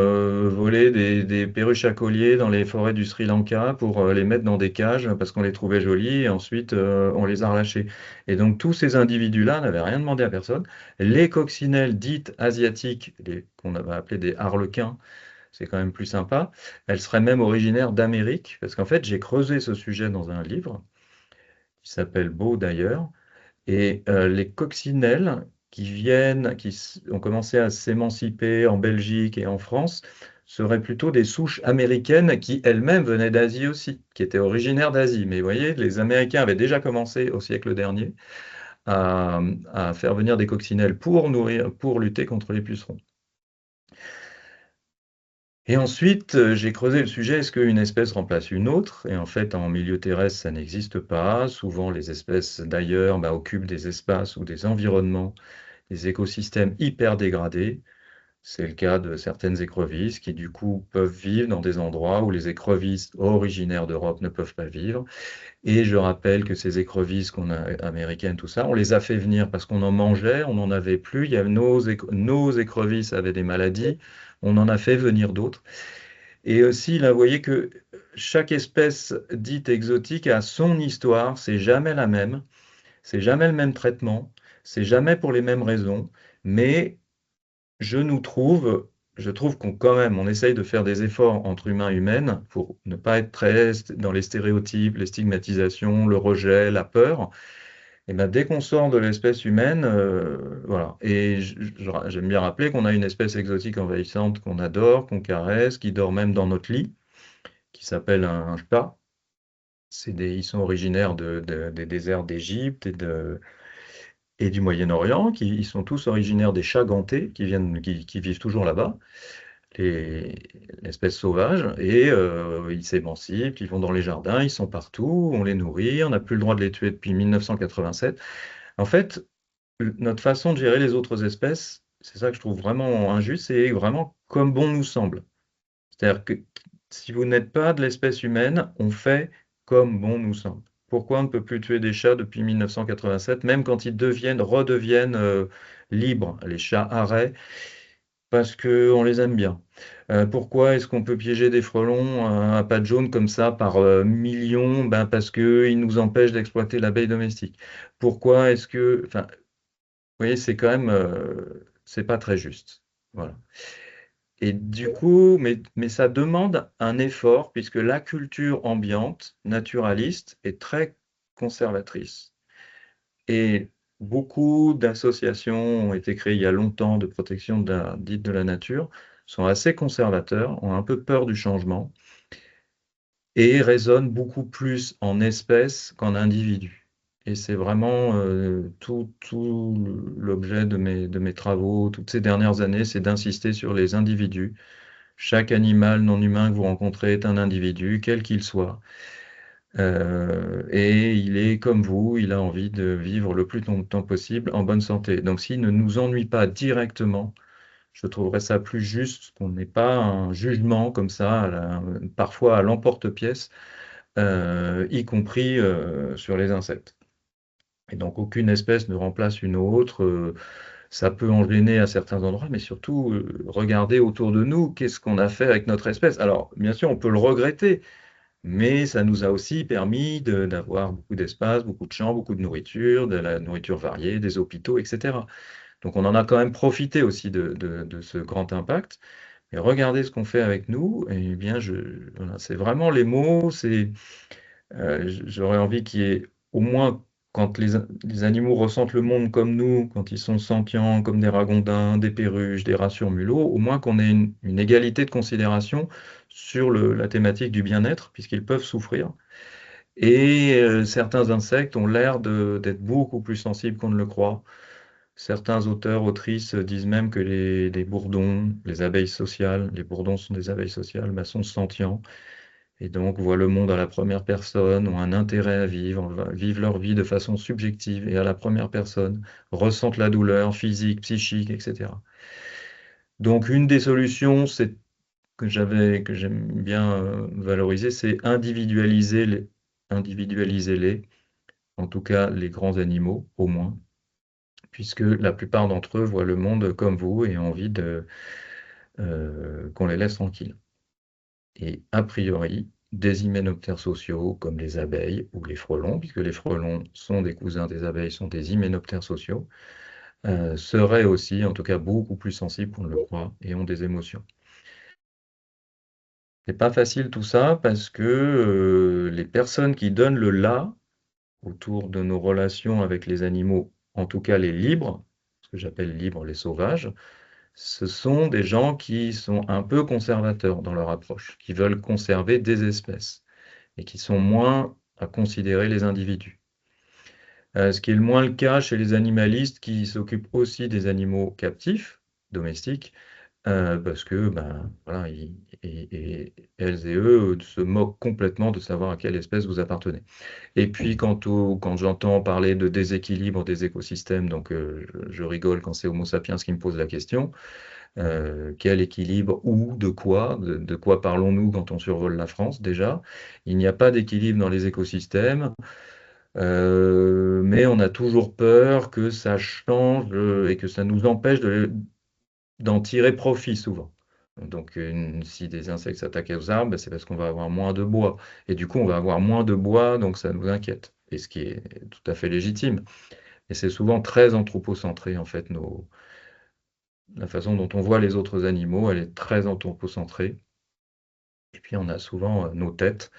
volé des perruches à collier dans les forêts du Sri Lanka pour les mettre dans des cages parce qu'on les trouvait jolies et ensuite on les a relâchés. Et donc tous ces individus-là n'avaient rien demandé à personne. Les coccinelles dites asiatiques, qu'on avait appelées des harlequins, c'est quand même plus sympa, elles seraient même originaires d'Amérique parce qu'en fait j'ai creusé ce sujet dans un livre qui s'appelle Beau d'ailleurs. Et les coccinelles qui ont commencé à s'émanciper en Belgique et en France seraient plutôt des souches américaines qui elles-mêmes venaient d'Asie aussi, qui étaient originaires d'Asie. Mais vous voyez, les Américains avaient déjà commencé au siècle dernier à, à faire venir des coccinelles pour nourrir, pour lutter contre les pucerons. Et ensuite, j'ai creusé le sujet, est-ce qu'une espèce remplace une autre? Et en fait, en milieu terrestre, ça n'existe pas. Souvent, les espèces d'ailleurs occupent des espaces ou des environnements, des écosystèmes hyper dégradés. C'est le cas de certaines écrevisses qui, du coup, peuvent vivre dans des endroits où les écrevisses originaires d'Europe ne peuvent pas vivre. Et je rappelle que ces écrevisses qu'on a, américaines, tout ça, on les a fait venir parce qu'on en mangeait, on n'en avait plus. Il y a nos écrevisses avaient des maladies, on en a fait venir d'autres. Et aussi, là, vous voyez que chaque espèce dite exotique a son histoire, c'est jamais la même, c'est jamais le même traitement, c'est jamais pour les mêmes raisons, mais je nous trouve, je trouve qu'on quand même, on essaye de faire des efforts entre humains et humaines pour ne pas être très dans les stéréotypes, les stigmatisations, le rejet, la peur. Et ben, dès qu'on sort de l'espèce humaine, voilà. Et j'aime bien rappeler qu'on a une espèce exotique envahissante qu'on adore, qu'on caresse, qui dort même dans notre lit, qui s'appelle un chat. Ils sont originaires des déserts d'Égypte et du Moyen-Orient, ils sont tous originaires des chats gantés, qui vivent toujours là-bas, les- l'espèce sauvage, et ils s'émancipent, ils vont dans les jardins, ils sont partout, on les nourrit, on n'a plus le droit de les tuer depuis 1987. En fait, notre façon de gérer les autres espèces, c'est ça que je trouve vraiment injuste, c'est vraiment comme bon nous semble. C'est-à-dire que si vous n'êtes pas de l'espèce humaine, on fait comme bon nous semble. Pourquoi on ne peut plus tuer des chats depuis 1987, même quand ils redeviennent libres, les chats arrêts, parce qu'on les aime bien. Pourquoi est-ce qu'on peut piéger des frelons à pattes jaunes comme ça par millions? Ben, parce qu'ils nous empêchent d'exploiter l'abeille domestique. Pourquoi est-ce que... Enfin, vous voyez, c'est quand même... c'est pas très juste. Voilà. Et du coup, mais ça demande un effort puisque la culture ambiante, naturaliste, est très conservatrice. Et beaucoup d'associations ont été créées il y a longtemps de protection dite de la nature, sont assez conservateurs, ont un peu peur du changement et raisonnent beaucoup plus en espèces qu'en individus. Et c'est vraiment tout l'objet de mes travaux toutes ces dernières années, c'est d'insister sur les individus. Chaque animal non humain que vous rencontrez est un individu, quel qu'il soit. Et il est comme vous, il a envie de vivre le plus longtemps possible en bonne santé. Donc s'il ne nous ennuie pas directement, je trouverais ça plus juste qu'on n'ait pas un jugement comme ça, parfois à l'emporte-pièce, y compris sur les insectes. Et donc aucune espèce ne remplace une autre. Ça peut en gêner à certains endroits, mais surtout regarder autour de nous, qu'est-ce qu'on a fait avec notre espèce. Alors bien sûr, on peut le regretter, mais ça nous a aussi permis d'avoir beaucoup d'espace, beaucoup de champs, beaucoup de nourriture, de la nourriture variée, des hôpitaux, etc. Donc on en a quand même profité aussi de ce grand impact. Et regardez ce qu'on fait avec nous, et bien voilà, c'est vraiment les mots, j'aurais envie qu'il y ait au moins quand les animaux ressentent le monde comme nous, quand ils sont sentients comme des ragondins, des perruches, des rats sur muleaux, au moins qu'on ait une égalité de considération sur la thématique du bien-être, puisqu'ils peuvent souffrir. Et certains insectes ont l'air d'être beaucoup plus sensibles qu'on ne le croit. Certains auteurs, autrices disent même que les bourdons, les abeilles sociales, les bourdons sont des abeilles sociales, bah, sont sentients et donc voient le monde à la première personne, ont un intérêt à vivre, vivent leur vie de façon subjective et à la première personne, ressentent la douleur physique, psychique, etc. Donc une des solutions, c'est que j'aime bien valoriser, c'est individualiser-les, en tout cas les grands animaux, au moins, puisque la plupart d'entre eux voient le monde comme vous et ont envie qu'on les laisse tranquilles. Et a priori, des hyménoptères sociaux comme les abeilles ou les frelons, puisque les frelons sont des cousins des abeilles, sont des hyménoptères sociaux, seraient aussi, en tout cas, beaucoup plus sensibles qu'on ne le croit et ont des émotions. C'est pas facile tout ça parce que les personnes qui donnent le là autour de nos relations avec les animaux, en tout cas les libres, ce que j'appelle libres les sauvages, ce sont des gens qui sont un peu conservateurs dans leur approche, qui veulent conserver des espèces et qui sont moins à considérer les individus. Ce qui est le moins le cas chez les animalistes qui s'occupent aussi des animaux captifs, domestiques, parce que ben, voilà, elles et eux se moquent complètement de savoir à quelle espèce vous appartenez. Et puis quand j'entends parler de déséquilibre des écosystèmes, donc je rigole quand c'est Homo sapiens qui me pose la question, quel équilibre ou de quoi parlons-nous quand on survole la France déjà? Il n'y a pas d'équilibre dans les écosystèmes, mais on a toujours peur que ça change et que ça nous empêche d'en tirer profit souvent. Donc, si des insectes s'attaquent aux arbres, ben, c'est parce qu'on va avoir moins de bois. Et du coup, on va avoir moins de bois, donc ça nous inquiète. Et ce qui est tout à fait légitime. Et c'est souvent très anthropocentré, en fait, la façon dont on voit les autres animaux, elle est très anthropocentrée. Et puis, on a souvent nos têtes.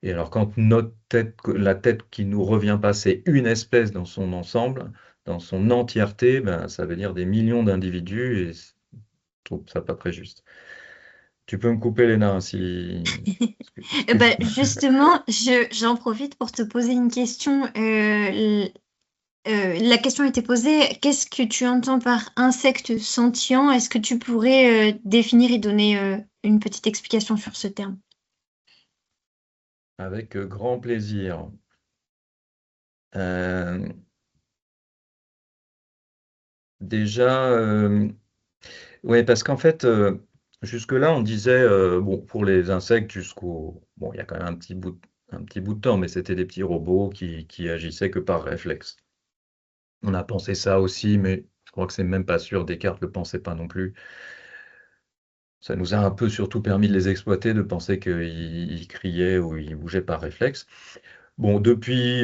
Et alors, quand notre tête, la tête qui nous revient pas, c'est une espèce dans son ensemble, dans son entièreté, ben, ça veut dire des millions d'individus. Et je trouve ça pas très juste. Tu peux me couper les nains si... Ben, justement, j'en profite pour te poser une question. La question était posée, qu'est-ce que tu entends par insecte sentient? Est-ce que tu pourrais définir et donner une petite explication sur ce terme? Avec grand plaisir. Euh, déjà, ouais, parce qu'en fait, jusque-là, on disait, bon, pour les insectes, bon, il y a quand même un petit bout de temps, mais c'était des petits robots qui agissaient que par réflexe. On a pensé ça aussi, mais je crois que c'est même pas sûr. Descartes ne le pensait pas non plus. Ça nous a un peu surtout permis de les exploiter, de penser qu'ils criaient ou ils bougeaient par réflexe. Bon, depuis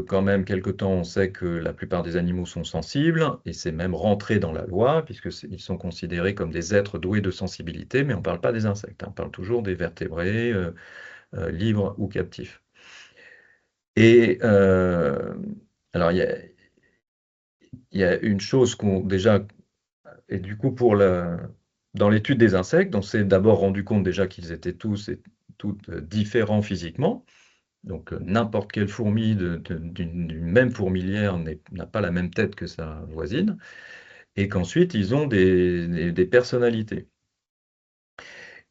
quand même quelque temps, on sait que la plupart des animaux sont sensibles, et c'est même rentré dans la loi, puisqu'ils sont considérés comme des êtres doués de sensibilité, mais on ne parle pas des insectes, hein, on parle toujours des vertébrés, libres ou captifs. Et alors, il y a une chose qu'on déjà, et du coup, dans l'étude des insectes, on s'est d'abord rendu compte déjà qu'ils étaient tous et toutes différents physiquement. Donc, n'importe quelle fourmi d'une même fourmilière n'a pas la même tête que sa voisine, et qu'ensuite, ils ont des personnalités.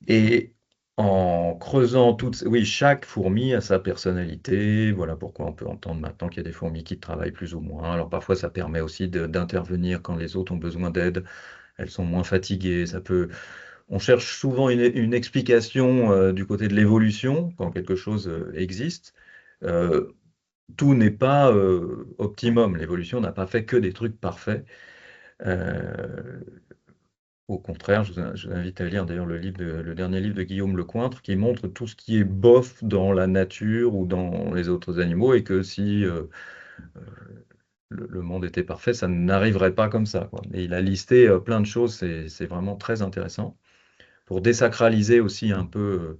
Et en creusant oui, chaque fourmi a sa personnalité. Voilà pourquoi on peut entendre maintenant qu'il y a des fourmis qui travaillent plus ou moins. Alors, parfois, ça permet aussi d'intervenir quand les autres ont besoin d'aide. Elles sont moins fatiguées. On cherche souvent une explication du côté de l'évolution quand quelque chose existe. Euh, Tout n'est pas optimum. L'évolution n'a pas fait que des trucs parfaits. Euh, Au contraire, je vous invite à lire d'ailleurs le dernier livre de Guillaume Lecointre qui montre tout ce qui est bof dans la nature ou dans les autres animaux, et que si le monde était parfait, ça n'arriverait pas comme ça, quoi. Et il a listé plein de choses, c'est vraiment très intéressant pour désacraliser aussi un peu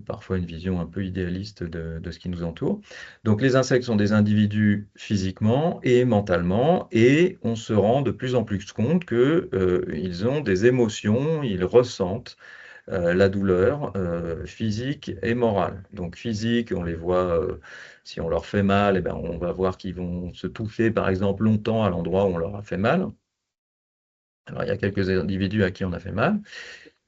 parfois une vision un peu idéaliste de ce qui nous entoure. Donc les insectes sont des individus physiquement et mentalement, et on se rend de plus en plus compte que, ils ont des émotions, ils ressentent la douleur physique et morale. Donc physique, on les voit, si on leur fait mal, eh ben, on va voir qu'ils vont se toucher par exemple longtemps à l'endroit où on leur a fait mal. Alors il y a quelques individus à qui on a fait mal.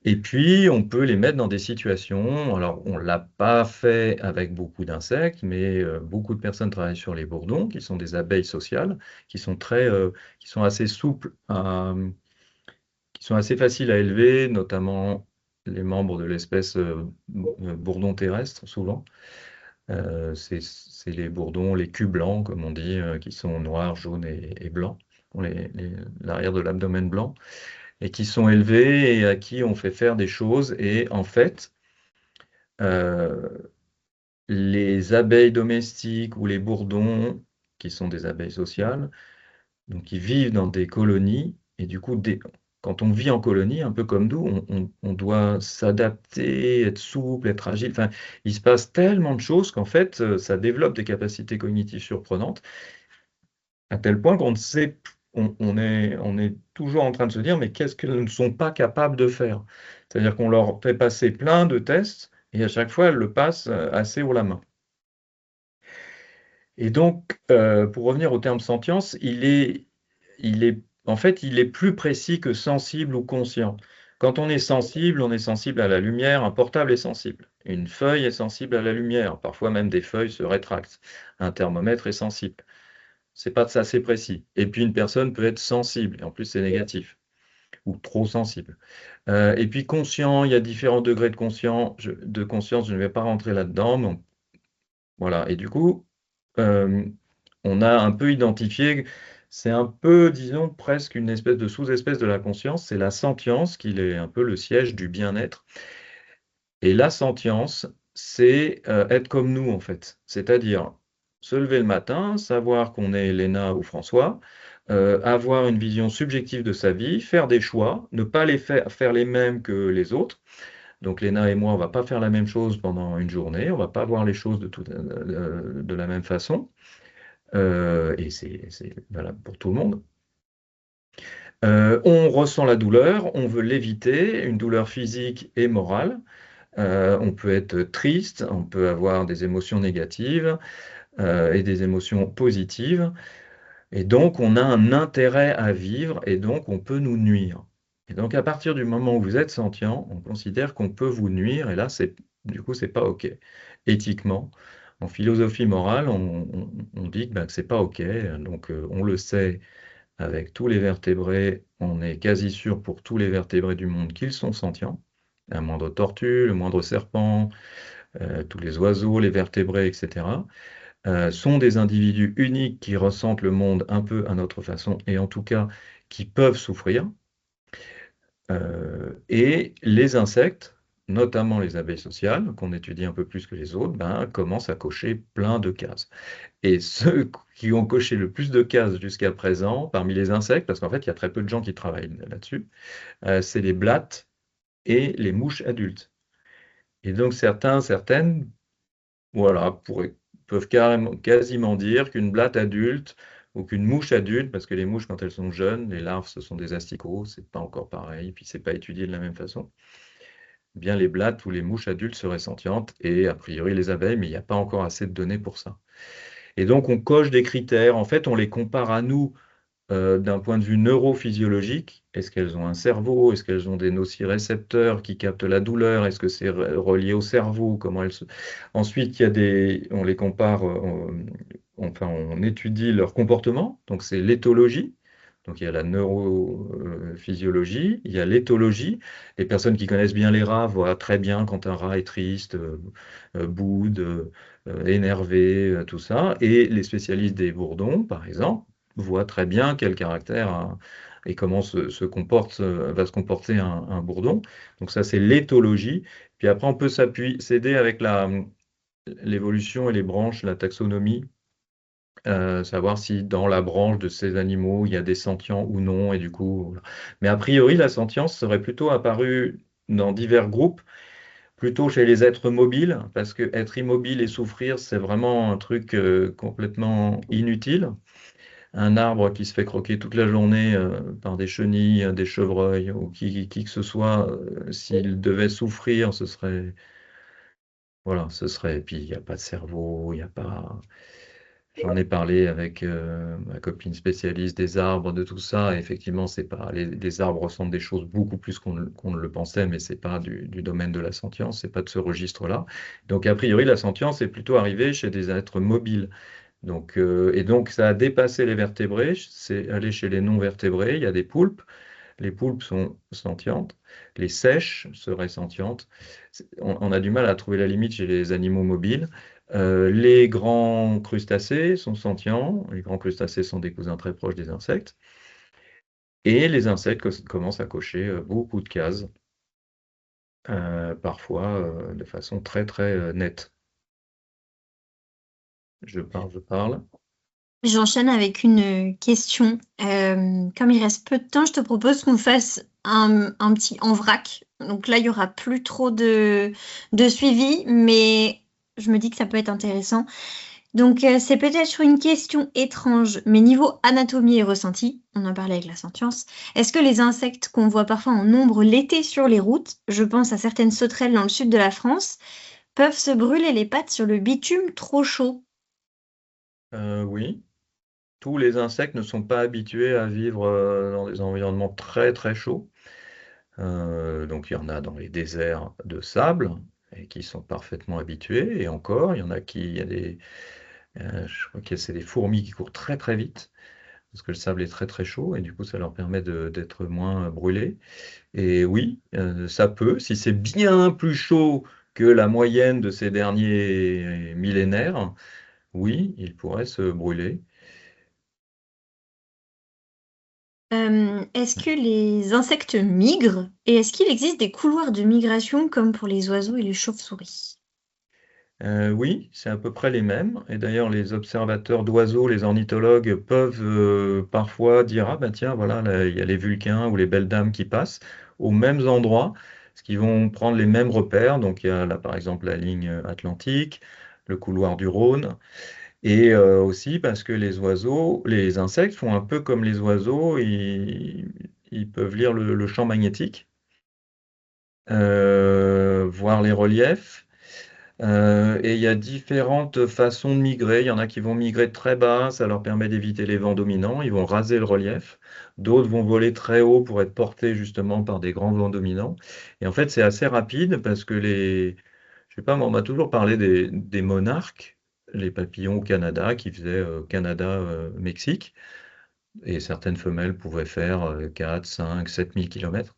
Et puis, on peut les mettre dans des situations. Alors, on ne l'a pas fait avec beaucoup d'insectes, mais beaucoup de personnes travaillent sur les bourdons, qui sont des abeilles sociales, qui sont qui sont assez souples, qui sont assez faciles à élever, notamment les membres de l'espèce bourdon terrestre, souvent. C'est les bourdons, les culs blancs, comme on dit, qui sont noirs, jaunes et blancs, qui ont l'arrière de l'abdomen blanc, et qui sont élevés et à qui on fait faire des choses. Et en fait, euh, les abeilles domestiques ou les bourdons, qui sont des abeilles sociales, donc ils vivent dans des colonies, et du coup, quand on vit en colonie, un peu comme nous, on doit s'adapter, être souple, être agile. Enfin, il se passe tellement de choses qu'en fait, ça développe des capacités cognitives surprenantes, à tel point qu'on ne sait, on est toujours en train de se dire, mais qu'est-ce qu'elles ne sont pas capables de faire? C'est-à-dire qu'on leur fait passer plein de tests, et à chaque fois, elles le passent assez haut la main. Et donc, pour revenir au terme sentience, en fait, il est plus précis que sensible ou conscient. Quand on est sensible à la lumière, un portable est sensible. Une feuille est sensible à la lumière, parfois même des feuilles se rétractent. Un thermomètre est sensible. C'est pas ça, c'est précis. Et puis une personne peut être sensible, et en plus c'est négatif, ou trop sensible. Et puis conscient, il y a différents degrés de conscience, je ne vais pas rentrer là-dedans, mais voilà. Et du coup, euh, on a un peu identifié, c'est un peu, disons, presque une espèce de sous-espèce de la conscience, c'est la sentience, qui est un peu le siège du bien-être. Et la sentience, c'est être comme nous, en fait. C'est-à-dire se lever le matin, savoir qu'on est Léna ou François, avoir une vision subjective de sa vie, faire des choix, ne pas faire les mêmes que les autres. Donc Léna et moi, on va pas faire la même chose pendant une journée, on va pas voir les choses de la même façon. Et c'est valable pour tout le monde. On ressent la douleur, on veut l'éviter, une douleur physique et morale. On peut être triste, on peut avoir des émotions négatives et des émotions positives. Et donc, on a un intérêt à vivre, et donc on peut nous nuire. Et donc, à partir du moment où vous êtes sentient, on considère qu'on peut vous nuire, et là, du coup, c'est pas OK. Éthiquement, en philosophie morale, on dit que, ben, que c'est pas OK. Donc, on le sait avec tous les vertébrés, on est quasi sûr pour tous les vertébrés du monde qu'ils sont sentients. La moindre tortue, le moindre serpent, tous les oiseaux, les vertébrés, etc., sont des individus uniques qui ressentent le monde un peu à notre façon, et en tout cas qui peuvent souffrir. Et les insectes, notamment les abeilles sociales, qu'on étudie un peu plus que les autres, ben, commencent à cocher plein de cases. Et ceux qui ont coché le plus de cases jusqu'à présent, parmi les insectes, parce qu'en fait, il y a très peu de gens qui travaillent là-dessus, c'est les blattes et les mouches adultes. Et donc certaines, voilà, peuvent quasiment dire qu'une blatte adulte ou qu'une mouche adulte, parce que les mouches, quand elles sont jeunes, les larves, ce sont des asticots, c'est pas encore pareil, puis c'est pas étudié de la même façon. Eh bien, les blattes ou les mouches adultes seraient sentientes, et a priori les abeilles, mais il n'y a pas encore assez de données pour ça. Et donc, on coche des critères. En fait, on les compare à nous d'un point de vue neurophysiologique. Est-ce qu'elles ont un cerveau? Est-ce qu'elles ont des nocicepteurs qui captent la douleur? Est-ce que c'est relié au cerveau? Ensuite, on les compare, enfin, on étudie leur comportement. Donc, c'est l'éthologie. Donc, il y a la neurophysiologie, il y a l'éthologie. Les personnes qui connaissent bien les rats voient très bien quand un rat est triste, boude, énervé, tout ça. Et les spécialistes des bourdons, par exemple, voient très bien quel caractère et comment va se comporter un bourdon. Donc ça, c'est l'éthologie. Puis après, on peut s'aider avec l'évolution et les branches, la taxonomie, savoir si dans la branche de ces animaux, il y a des sentients ou non. Et du coup, voilà. Mais a priori, la sentience serait plutôt apparue dans divers groupes, plutôt chez les êtres mobiles, parce que être immobile et souffrir, c'est vraiment un truc complètement inutile. Un arbre qui se fait croquer toute la journée par des chenilles, des chevreuils ou qui que ce soit, s'il devait souffrir, ce serait, voilà, puis il n'y a pas de cerveau, il n'y a pas. J'en ai parlé avec ma copine spécialiste des arbres, de tout ça. Et effectivement, c'est pas les arbres ressentent des choses beaucoup plus qu'on ne le pensait, mais c'est pas du domaine de la sentience, c'est pas de ce registre-là. Donc a priori, la sentience est plutôt arrivée chez des êtres mobiles. Et donc, ça a dépassé les vertébrés, c'est allé chez les non-vertébrés. Il y a des poulpes. Les poulpes sont sentientes. Les sèches seraient sentientes. On a du mal à trouver la limite chez les animaux mobiles. Les grands crustacés sont sentients. Les grands crustacés sont des cousins très proches des insectes. Et les insectes commencent à cocher beaucoup de cases, parfois de façon très très nette. Je parle. J'enchaîne avec une question. Comme il reste peu de temps, je te propose qu'on fasse un petit en vrac. Donc là, il y aura plus trop de suivi, mais je me dis que ça peut être intéressant. Donc c'est peut-être une question étrange, mais niveau anatomie et ressenti, on en parlait avec la sentience, est-ce que les insectes qu'on voit parfois en nombre l'été sur les routes, je pense à certaines sauterelles dans le sud de la France, peuvent se brûler les pattes sur le bitume trop chaud? Oui. Tous les insectes ne sont pas habitués à vivre dans des environnements très très chauds. Donc il y en a dans les déserts de sable et qui sont parfaitement habitués. Et encore, il y a je crois que c'est des fourmis qui courent très très vite parce que le sable est très très chaud et du coup ça leur permet d'être moins brûlés. Et oui, ça peut, si c'est bien plus chaud que la moyenne de ces derniers millénaires, oui, ils pourraient se brûler. Est-ce que les insectes migrent et est-ce qu'il existe des couloirs de migration comme pour les oiseaux et les chauves-souris? Oui, c'est à peu près les mêmes. Et d'ailleurs, les observateurs d'oiseaux, les ornithologues peuvent parfois dire, ah ben tiens, voilà, là, il y a les vulcains ou les belles dames qui passent aux mêmes endroits, parce qu'ils vont prendre les mêmes repères. Donc il y a là, par exemple, la ligne atlantique, le couloir du Rhône, et aussi parce que les insectes font un peu comme les oiseaux, ils peuvent lire le champ magnétique, voir les reliefs. Et il y a différentes façons de migrer. Il y en a qui vont migrer très bas, ça leur permet d'éviter les vents dominants. Ils vont raser le relief. D'autres vont voler très haut pour être portés justement par des grands vents dominants. Et en fait, c'est assez rapide parce que je sais pas, moi, on m'a toujours parlé des monarques, les papillons au Canada, qui faisaient Canada-Mexique. Et certaines femelles pouvaient faire 4, 5, 7 000 kilomètres.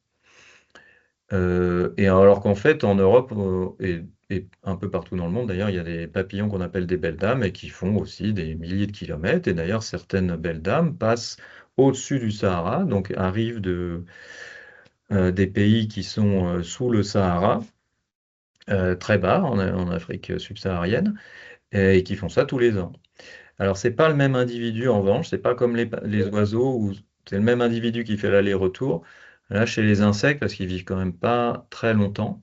Et alors qu'en fait, en Europe et un peu partout dans le monde, d'ailleurs, il y a des papillons qu'on appelle des belles dames et qui font aussi des milliers de kilomètres. Et d'ailleurs, certaines belles dames passent au-dessus du Sahara, donc arrivent des pays qui sont sous le Sahara, très bas en Afrique subsaharienne, et qui font ça tous les ans. Alors, c'est pas le même individu en revanche, c'est pas comme les oiseaux où c'est le même individu qui fait l'aller-retour. Là, chez les insectes, parce qu'ils vivent quand même pas très longtemps,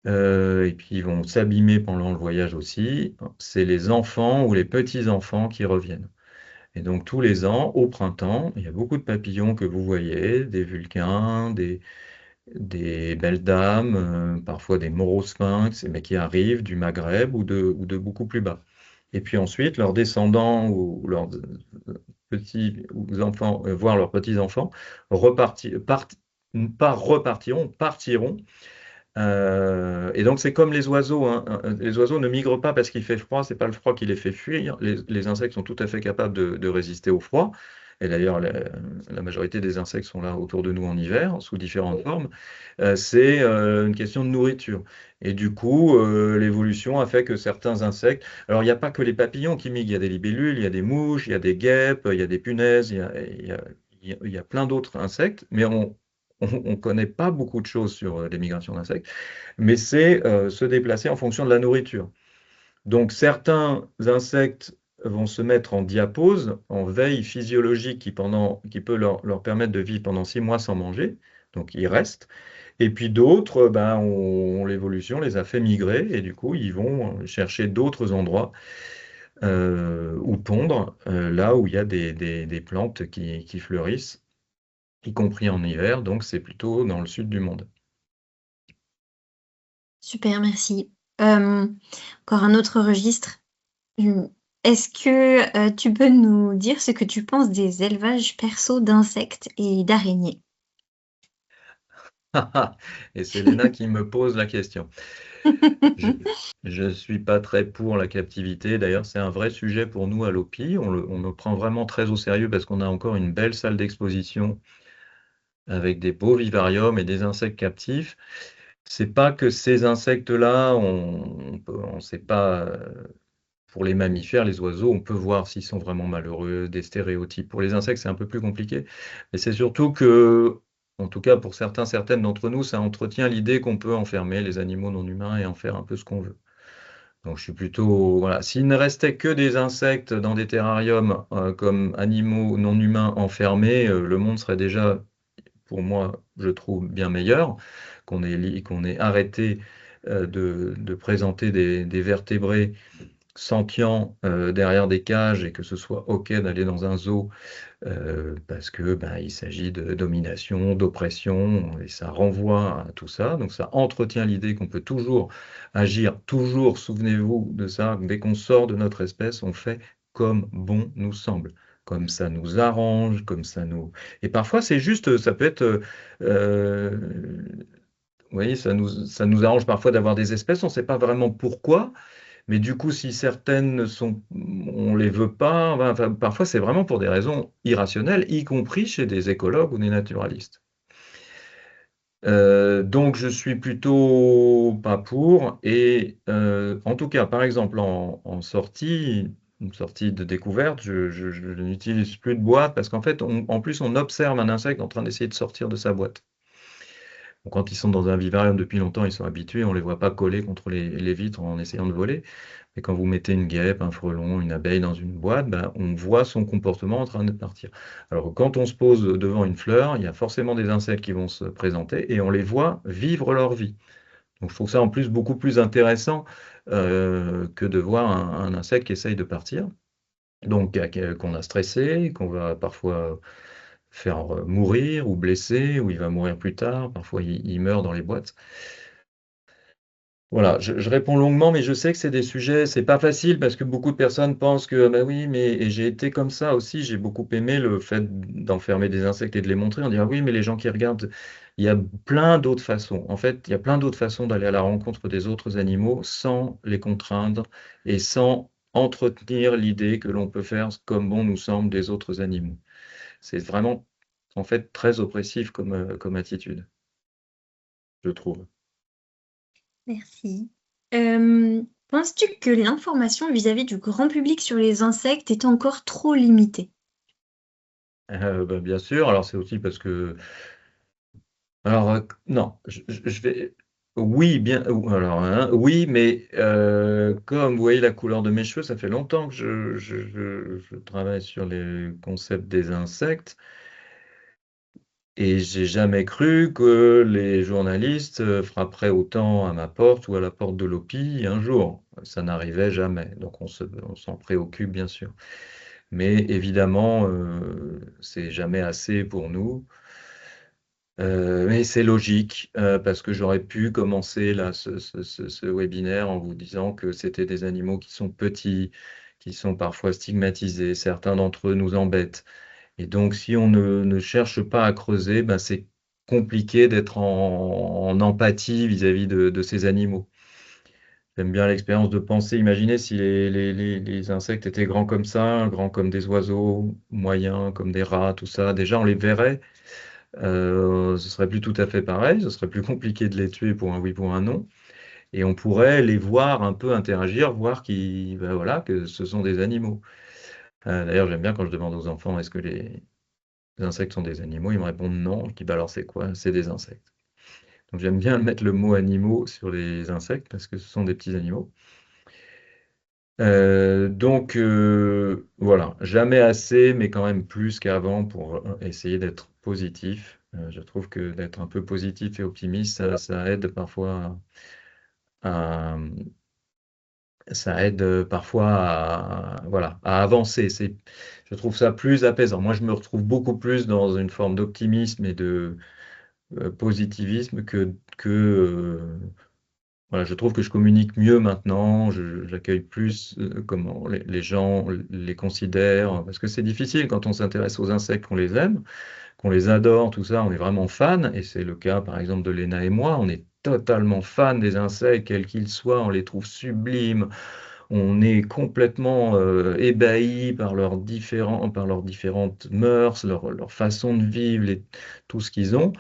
et puis ils vont s'abîmer pendant le voyage aussi, c'est les enfants ou les petits-enfants qui reviennent. Et donc tous les ans, au printemps, il y a beaucoup de papillons que vous voyez, des vulcains, des belles dames, parfois des morosphinx, mais qui arrivent du Maghreb ou de beaucoup plus bas. Et puis ensuite, leurs descendants ou leurs petits ou enfants, voire leurs petits-enfants, pas repartiront, partiront. Et donc c'est comme les oiseaux, hein. Les oiseaux ne migrent pas parce qu'il fait froid, c'est pas le froid qui les fait fuir. Les insectes sont tout à fait capables de résister au froid. Et d'ailleurs, la majorité des insectes sont là autour de nous en hiver, sous différentes formes. C'est une question de nourriture. Et du coup, l'évolution a fait que certains insectes. Alors, il n'y a pas que les papillons qui migrent, il y a des libellules, il y a des mouches, il y a des guêpes, il y a des punaises, il y a plein d'autres insectes, mais on ne connaît pas beaucoup de choses sur les migrations d'insectes, mais c'est se déplacer en fonction de la nourriture. Donc certains insectes vont se mettre en diapause, en veille physiologique qui peut leur permettre de vivre pendant 6 mois sans manger, donc ils restent. Et puis d'autres, ben, l'évolution les a fait migrer et du coup ils vont chercher d'autres endroits où pondre, là où il y a des plantes qui fleurissent, y compris en hiver, donc c'est plutôt dans le sud du monde. Super, merci. Encore un autre registre. Hum, Est-ce que tu peux nous dire ce que tu penses des élevages perso d'insectes et d'araignées? Et c'est Léna qui me pose la question. Je ne suis pas très pour la captivité. D'ailleurs, c'est un vrai sujet pour nous à l'OPI. On le prend vraiment très au sérieux parce qu'on a encore une belle salle d'exposition avec des beaux vivariums et des insectes captifs. C'est pas que ces insectes-là, on sait pas, pour les mammifères, les oiseaux, on peut voir s'ils sont vraiment malheureux, des stéréotypes. Pour les insectes, c'est un peu plus compliqué. Mais c'est surtout que, en tout cas pour certaines d'entre nous, ça entretient l'idée qu'on peut enfermer les animaux non humains et en faire un peu ce qu'on veut. Donc je suis plutôt, voilà, s'il ne restait que des insectes dans des terrariums comme animaux non humains enfermés, le monde serait déjà, pour moi, je trouve, bien meilleur, qu'on ait arrêté de présenter des vertébrés sentients derrière des cages et que ce soit OK d'aller dans un zoo parce que ben, il s'agit de domination, d'oppression, et ça renvoie à tout ça. Donc ça entretient l'idée qu'on peut toujours agir, toujours, souvenez-vous de ça, dès qu'on sort de notre espèce, on fait comme bon nous semble. Comme ça nous arrange, comme ça nous... Et parfois, c'est juste, ça peut être... vous voyez, ça nous arrange parfois d'avoir des espèces, on ne sait pas vraiment pourquoi, mais du coup, si certaines sont, on les veut pas, enfin, parfois c'est vraiment pour des raisons irrationnelles, y compris chez des écologues ou des naturalistes. Donc je suis plutôt pas pour, et en tout cas, par exemple, en sortie, une sortie de découverte, je n'utilise plus de boîte parce qu'en fait, en plus, on observe un insecte en train d'essayer de sortir de sa boîte. Donc, quand ils sont dans un vivarium depuis longtemps, ils sont habitués, on ne les voit pas coller contre les vitres en essayant de voler. Et quand vous mettez une guêpe, un frelon, une abeille dans une boîte, ben, on voit son comportement en train de partir. Alors quand on se pose devant une fleur, il y a forcément des insectes qui vont se présenter et on les voit vivre leur vie. Donc je trouve ça en plus beaucoup plus intéressant que de voir un insecte qui essaye de partir, donc qu'on a stressé, qu'on va parfois faire mourir ou blesser, ou il va mourir plus tard, parfois il meurt dans les boîtes. Voilà, je réponds longuement, mais je sais que c'est des sujets, c'est pas facile parce que beaucoup de personnes pensent que, bah oui, mais et j'ai été comme ça aussi, j'ai beaucoup aimé le fait d'enfermer des insectes et de les montrer, on dit, ah oui, mais les gens qui regardent, il y a plein d'autres façons. En fait, il y a plein d'autres façons d'aller à la rencontre des autres animaux sans les contraindre et sans entretenir l'idée que l'on peut faire comme bon nous semble des autres animaux. C'est vraiment, en fait, très oppressif comme attitude, je trouve. Merci. Penses-tu que l'information vis-à-vis du grand public sur les insectes est encore trop limitée? Bah, bien sûr, alors c'est aussi parce que Alors, non, je vais. Oui, bien. Alors, hein, oui, mais comme vous voyez la couleur de mes cheveux, ça fait longtemps que je travaille sur les concepts des insectes et j'ai jamais cru que les journalistes frapperaient autant à ma porte ou à la porte de l'OPI un jour. Ça n'arrivait jamais, donc on s'en préoccupe bien sûr. Mais évidemment, c'est jamais assez pour nous. Mais c'est logique, parce que j'aurais pu commencer là ce webinaire en vous disant que c'était des animaux qui sont petits, qui sont parfois stigmatisés, certains d'entre eux nous embêtent. Et donc si on ne cherche pas à creuser, ben, c'est compliqué d'être en empathie vis-à-vis de ces animaux. J'aime bien l'expérience de penser, imaginez si les insectes étaient grands comme ça, grands comme des oiseaux, moyens comme des rats, tout ça. Déjà, on les verrait, ce serait plus tout à fait pareil, ce serait plus compliqué de les tuer pour un oui, pour un non. Et on pourrait les voir un peu interagir, voir ben voilà, que ce sont des animaux. D'ailleurs, j'aime bien quand je demande aux enfants est-ce que les insectes sont des animaux, ils me répondent non. Je dis bah alors c'est quoi? C'est des insectes. Donc j'aime bien mettre le mot animaux sur les insectes parce que ce sont des petits animaux. Donc voilà, jamais assez, mais quand même plus qu'avant pour essayer d'être positif. Je trouve que d'être un peu positif et optimiste, ça aide parfois à, ça aide parfois voilà, à avancer. Je trouve ça plus apaisant. Moi, je me retrouve beaucoup plus dans une forme d'optimisme et de positivisme voilà, je trouve que je communique mieux maintenant, j'accueille plus comment les gens les considèrent, parce que c'est difficile quand on s'intéresse aux insectes, qu'on les aime, qu'on les adore, tout ça, on est vraiment fan, et c'est le cas par exemple de Léna et moi, on est totalement fan des insectes, quels qu'ils soient, on les trouve sublimes, on est complètement ébahi par leurs différentes mœurs, leur façon de vivre, tout ce qu'ils ont.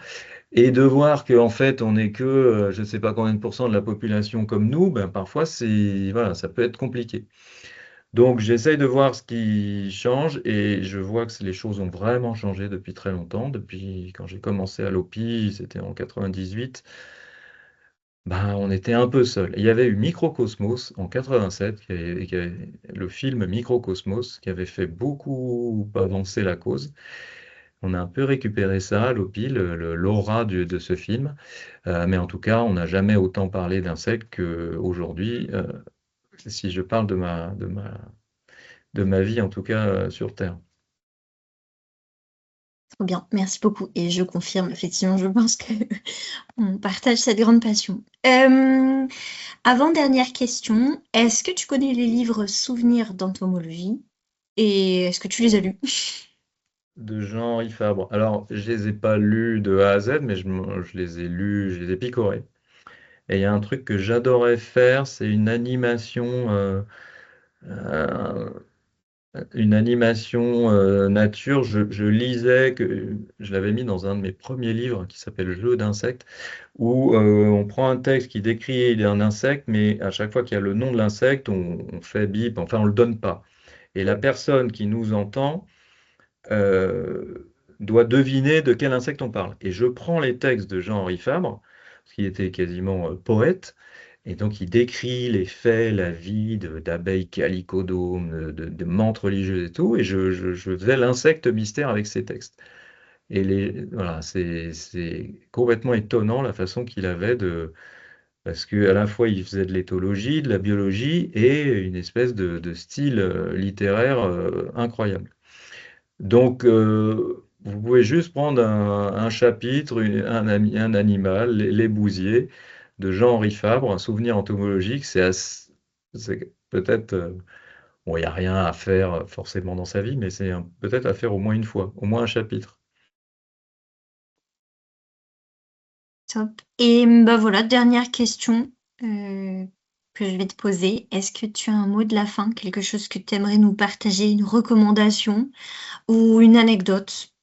Et de voir qu'en fait, on n'est que, je ne sais pas combien de pourcents de la population comme nous, ben, parfois, voilà, ça peut être compliqué. Donc, j'essaye de voir ce qui change et je vois que les choses ont vraiment changé depuis très longtemps. Depuis quand j'ai commencé à l'OPI, c'était en 98, ben, on était un peu seul. Il y avait eu Microcosmos en 87, le film Microcosmos, qui avait fait beaucoup avancer la cause. On a un peu récupéré ça à l'OPI, l'aura de ce film. Mais en tout cas, on n'a jamais autant parlé d'insectes qu'aujourd'hui, si je parle de ma vie, en tout cas sur Terre. Trop bien, merci beaucoup. Et je confirme, effectivement, je pense que on partage cette grande passion. Avant-dernière question, est-ce que tu connais les livres Souvenirs d'entomologie? Et est-ce que tu les as lus? De Jean-Henri Fabre. Alors, je les ai pas lus de A à Z, mais je les ai lus, je les ai picorés. Et il y a un truc que j'adorais faire, c'est euh, une animation nature. Je lisais, je l'avais mis dans un de mes premiers livres qui s'appelle Jeux d'insectes, où on prend un texte qui décrit un insecte, mais à chaque fois qu'il y a le nom de l'insecte, on fait bip, enfin on le donne pas. Et la personne qui nous entend doit deviner de quel insecte on parle. Et je prends les textes de Jean-Henri Fabre, qui était quasiment poète, et donc il décrit les faits, la vie d'abeilles calicodomes, de menthes religieuses et tout, et je faisais l'insecte mystère avec ces textes. Et voilà, c'est complètement étonnant la façon qu'il avait parce qu'à la fois il faisait de l'éthologie, de la biologie et une espèce de style littéraire incroyable. Donc, vous pouvez juste prendre un chapitre, un animal, les bousiers, de Jean-Henri Fabre, un souvenir entomologique. C'est peut-être, bon, il n'y a rien à faire forcément dans sa vie, mais c'est peut-être à faire au moins une fois, au moins un chapitre. Top. Et bah voilà, dernière question que je vais te poser. Est-ce que tu as un mot de la fin, quelque chose que tu aimerais nous partager, une recommandation ou une anecdote?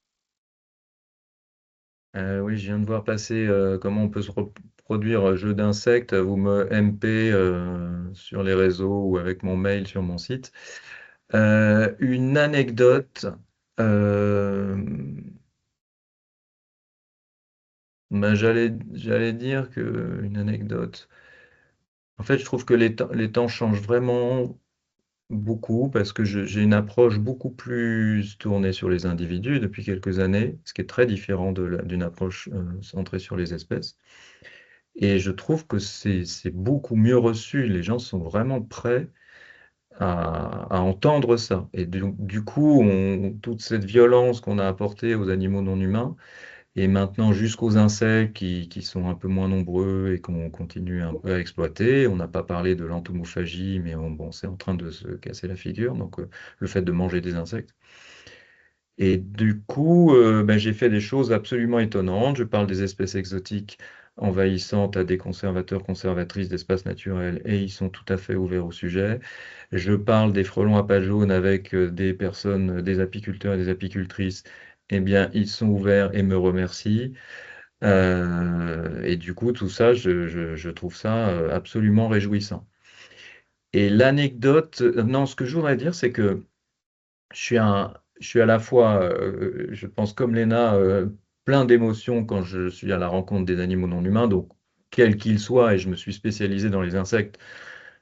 Oui, je viens de voir passer comment on peut se reproduire jeu d'insectes. Vous me MP sur les réseaux ou avec mon mail sur mon site. Une anecdote. euh, Ben, j'allais dire que une anecdote. En fait, je trouve que les temps changent vraiment beaucoup parce que j'ai une approche beaucoup plus tournée sur les individus depuis quelques années, ce qui est très différent d'une approche centrée sur les espèces. Et je trouve que c'est beaucoup mieux reçu. Les gens sont vraiment prêts à entendre ça. Et du coup, toute cette violence qu'on a apportée aux animaux non humains, et maintenant jusqu'aux insectes qui sont un peu moins nombreux et qu'on continue un peu à exploiter. On n'a pas parlé de l'entomophagie, mais bon, c'est en train de se casser la figure, donc le fait de manger des insectes. Et du coup, ben, j'ai fait des choses absolument étonnantes. Je parle des espèces exotiques envahissantes à des conservateurs, conservatrices d'espaces naturels, et ils sont tout à fait ouverts au sujet. Je parle des frelons à pattes jaunes avec des personnes, des apiculteurs et des apicultrices. Eh bien, ils sont ouverts et me remercient. Et du coup, tout ça, je trouve ça absolument réjouissant. Et l'anecdote, non, ce que je voudrais dire, c'est que je suis à la fois, je pense comme Léna, plein d'émotions quand je suis à la rencontre des animaux non humains, donc quels qu'ils soient, et je me suis spécialisé dans les insectes,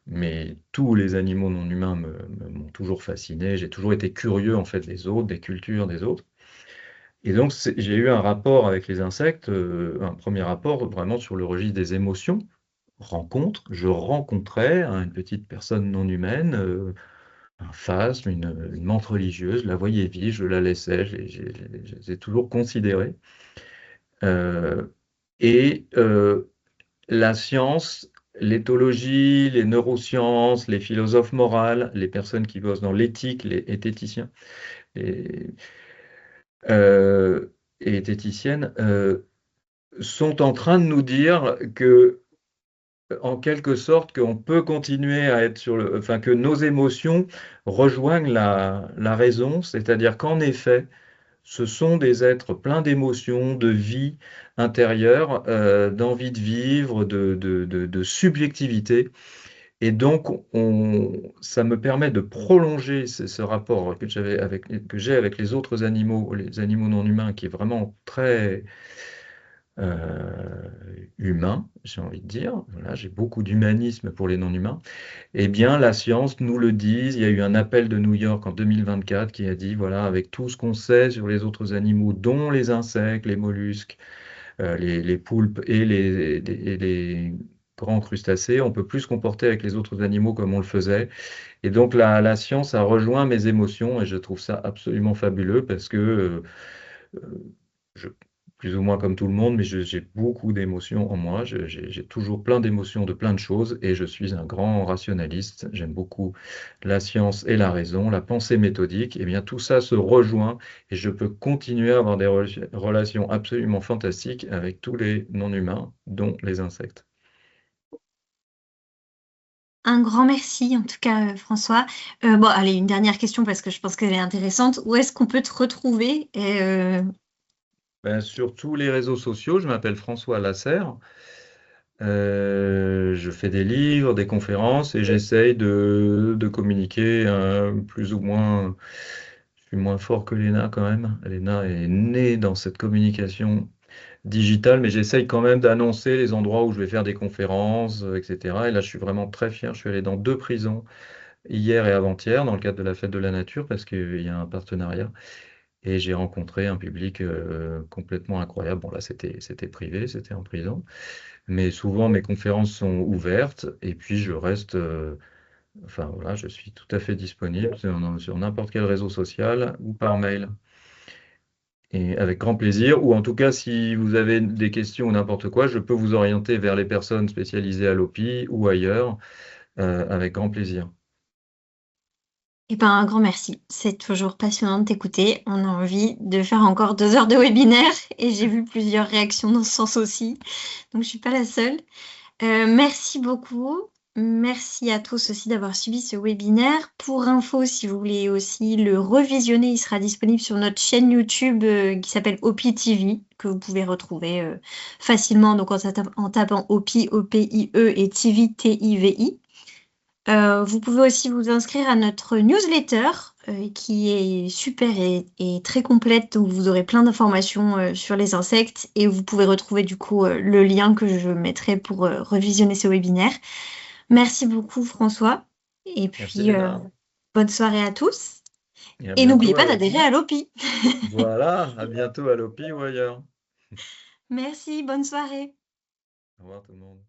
mais tous les animaux non humains m'ont toujours fasciné. J'ai toujours été curieux en fait des autres, des cultures des autres. Et donc j'ai eu un rapport avec les insectes, un premier rapport vraiment sur le registre des émotions. Rencontre, je rencontrais une petite personne non humaine, un phasme, une menthe religieuse, je la voyais vivre, je la laissais, je les ai toujours considérés. Euh, et la science, l'éthologie, les neurosciences, les philosophes morales, les personnes qui bossent dans l'éthique, les éthéticiens et, euh, et éthéticiennes, sont en train de nous dire que en quelque sorte qu'on peut continuer à être enfin que nos émotions rejoignent la raison, c'est-à-dire qu'en effet, ce sont des êtres pleins d'émotions, de vie intérieure, d'envie de vivre, de subjectivité. Et donc, ça me permet de prolonger ce rapport que j'ai avec les animaux non humains, qui est vraiment très euh, humain, j'ai envie de dire. Voilà, j'ai beaucoup d'humanisme pour les non-humains. Eh bien, la science nous le dit. Il y a eu un appel de New York en 2024 qui a dit, voilà, avec tout ce qu'on sait sur les autres animaux, dont les insectes, les mollusques, les poulpes et les grands crustacés, on peut plus se comporter avec les autres animaux comme on le faisait. Et donc, la science a rejoint mes émotions et je trouve ça absolument fabuleux parce que je, plus ou moins comme tout le monde, mais j'ai beaucoup d'émotions en moi. J'ai toujours plein d'émotions de plein de choses et je suis un grand rationaliste. J'aime beaucoup la science et la raison, la pensée méthodique. Et bien tout ça se rejoint et je peux continuer à avoir des relations absolument fantastiques avec tous les non-humains, dont les insectes. Un grand merci, en tout cas, François. Bon, allez, une dernière question parce que je pense qu'elle est intéressante. Où est-ce qu'on peut te retrouver? Ben, sur tous les réseaux sociaux, je m'appelle François Lasserre. Je fais des livres, des conférences et j'essaye de communiquer plus ou moins. Je suis moins fort que Léna quand même. Léna est née dans cette communication digitale, mais j'essaye quand même d'annoncer les endroits où je vais faire des conférences, etc. Et là, je suis vraiment très fier. Je suis allé dans 2 prisons hier et avant-hier dans le cadre de la Fête de la Nature parce qu'il y a un partenariat. Et j'ai rencontré un public complètement incroyable. Bon, là, c'était privé, c'était en prison. Mais souvent, mes conférences sont ouvertes et puis je reste, enfin voilà, je suis tout à fait disponible sur n'importe quel réseau social ou par mail. Et avec grand plaisir, ou en tout cas, si vous avez des questions ou n'importe quoi, je peux vous orienter vers les personnes spécialisées à l'OPI ou ailleurs, avec grand plaisir. Eh ben, un grand merci. C'est toujours passionnant de t'écouter. On a envie de faire encore 2 heures de webinaire et j'ai vu plusieurs réactions dans ce sens aussi. Donc, je suis pas la seule. Merci beaucoup. Merci à tous aussi d'avoir suivi ce webinaire. Pour info, si vous voulez aussi le revisionner, il sera disponible sur notre chaîne YouTube qui s'appelle OPI TV, que vous pouvez retrouver facilement donc en tapant OPI, O-P-I-E et TV, T-I-V-I. Vous pouvez aussi vous inscrire à notre newsletter qui est super et très complète, où vous aurez plein d'informations sur les insectes et où vous pouvez retrouver du coup le lien que je mettrai pour revisionner ce webinaire. Merci beaucoup François et Merci puis Léna. bonne soirée à tous Et à et n'oubliez bientôt à pas d'adhérer l'OPI. à l'OPI. Voilà, à bientôt à l'OPI ou ailleurs. Merci, bonne soirée. Au revoir tout le monde.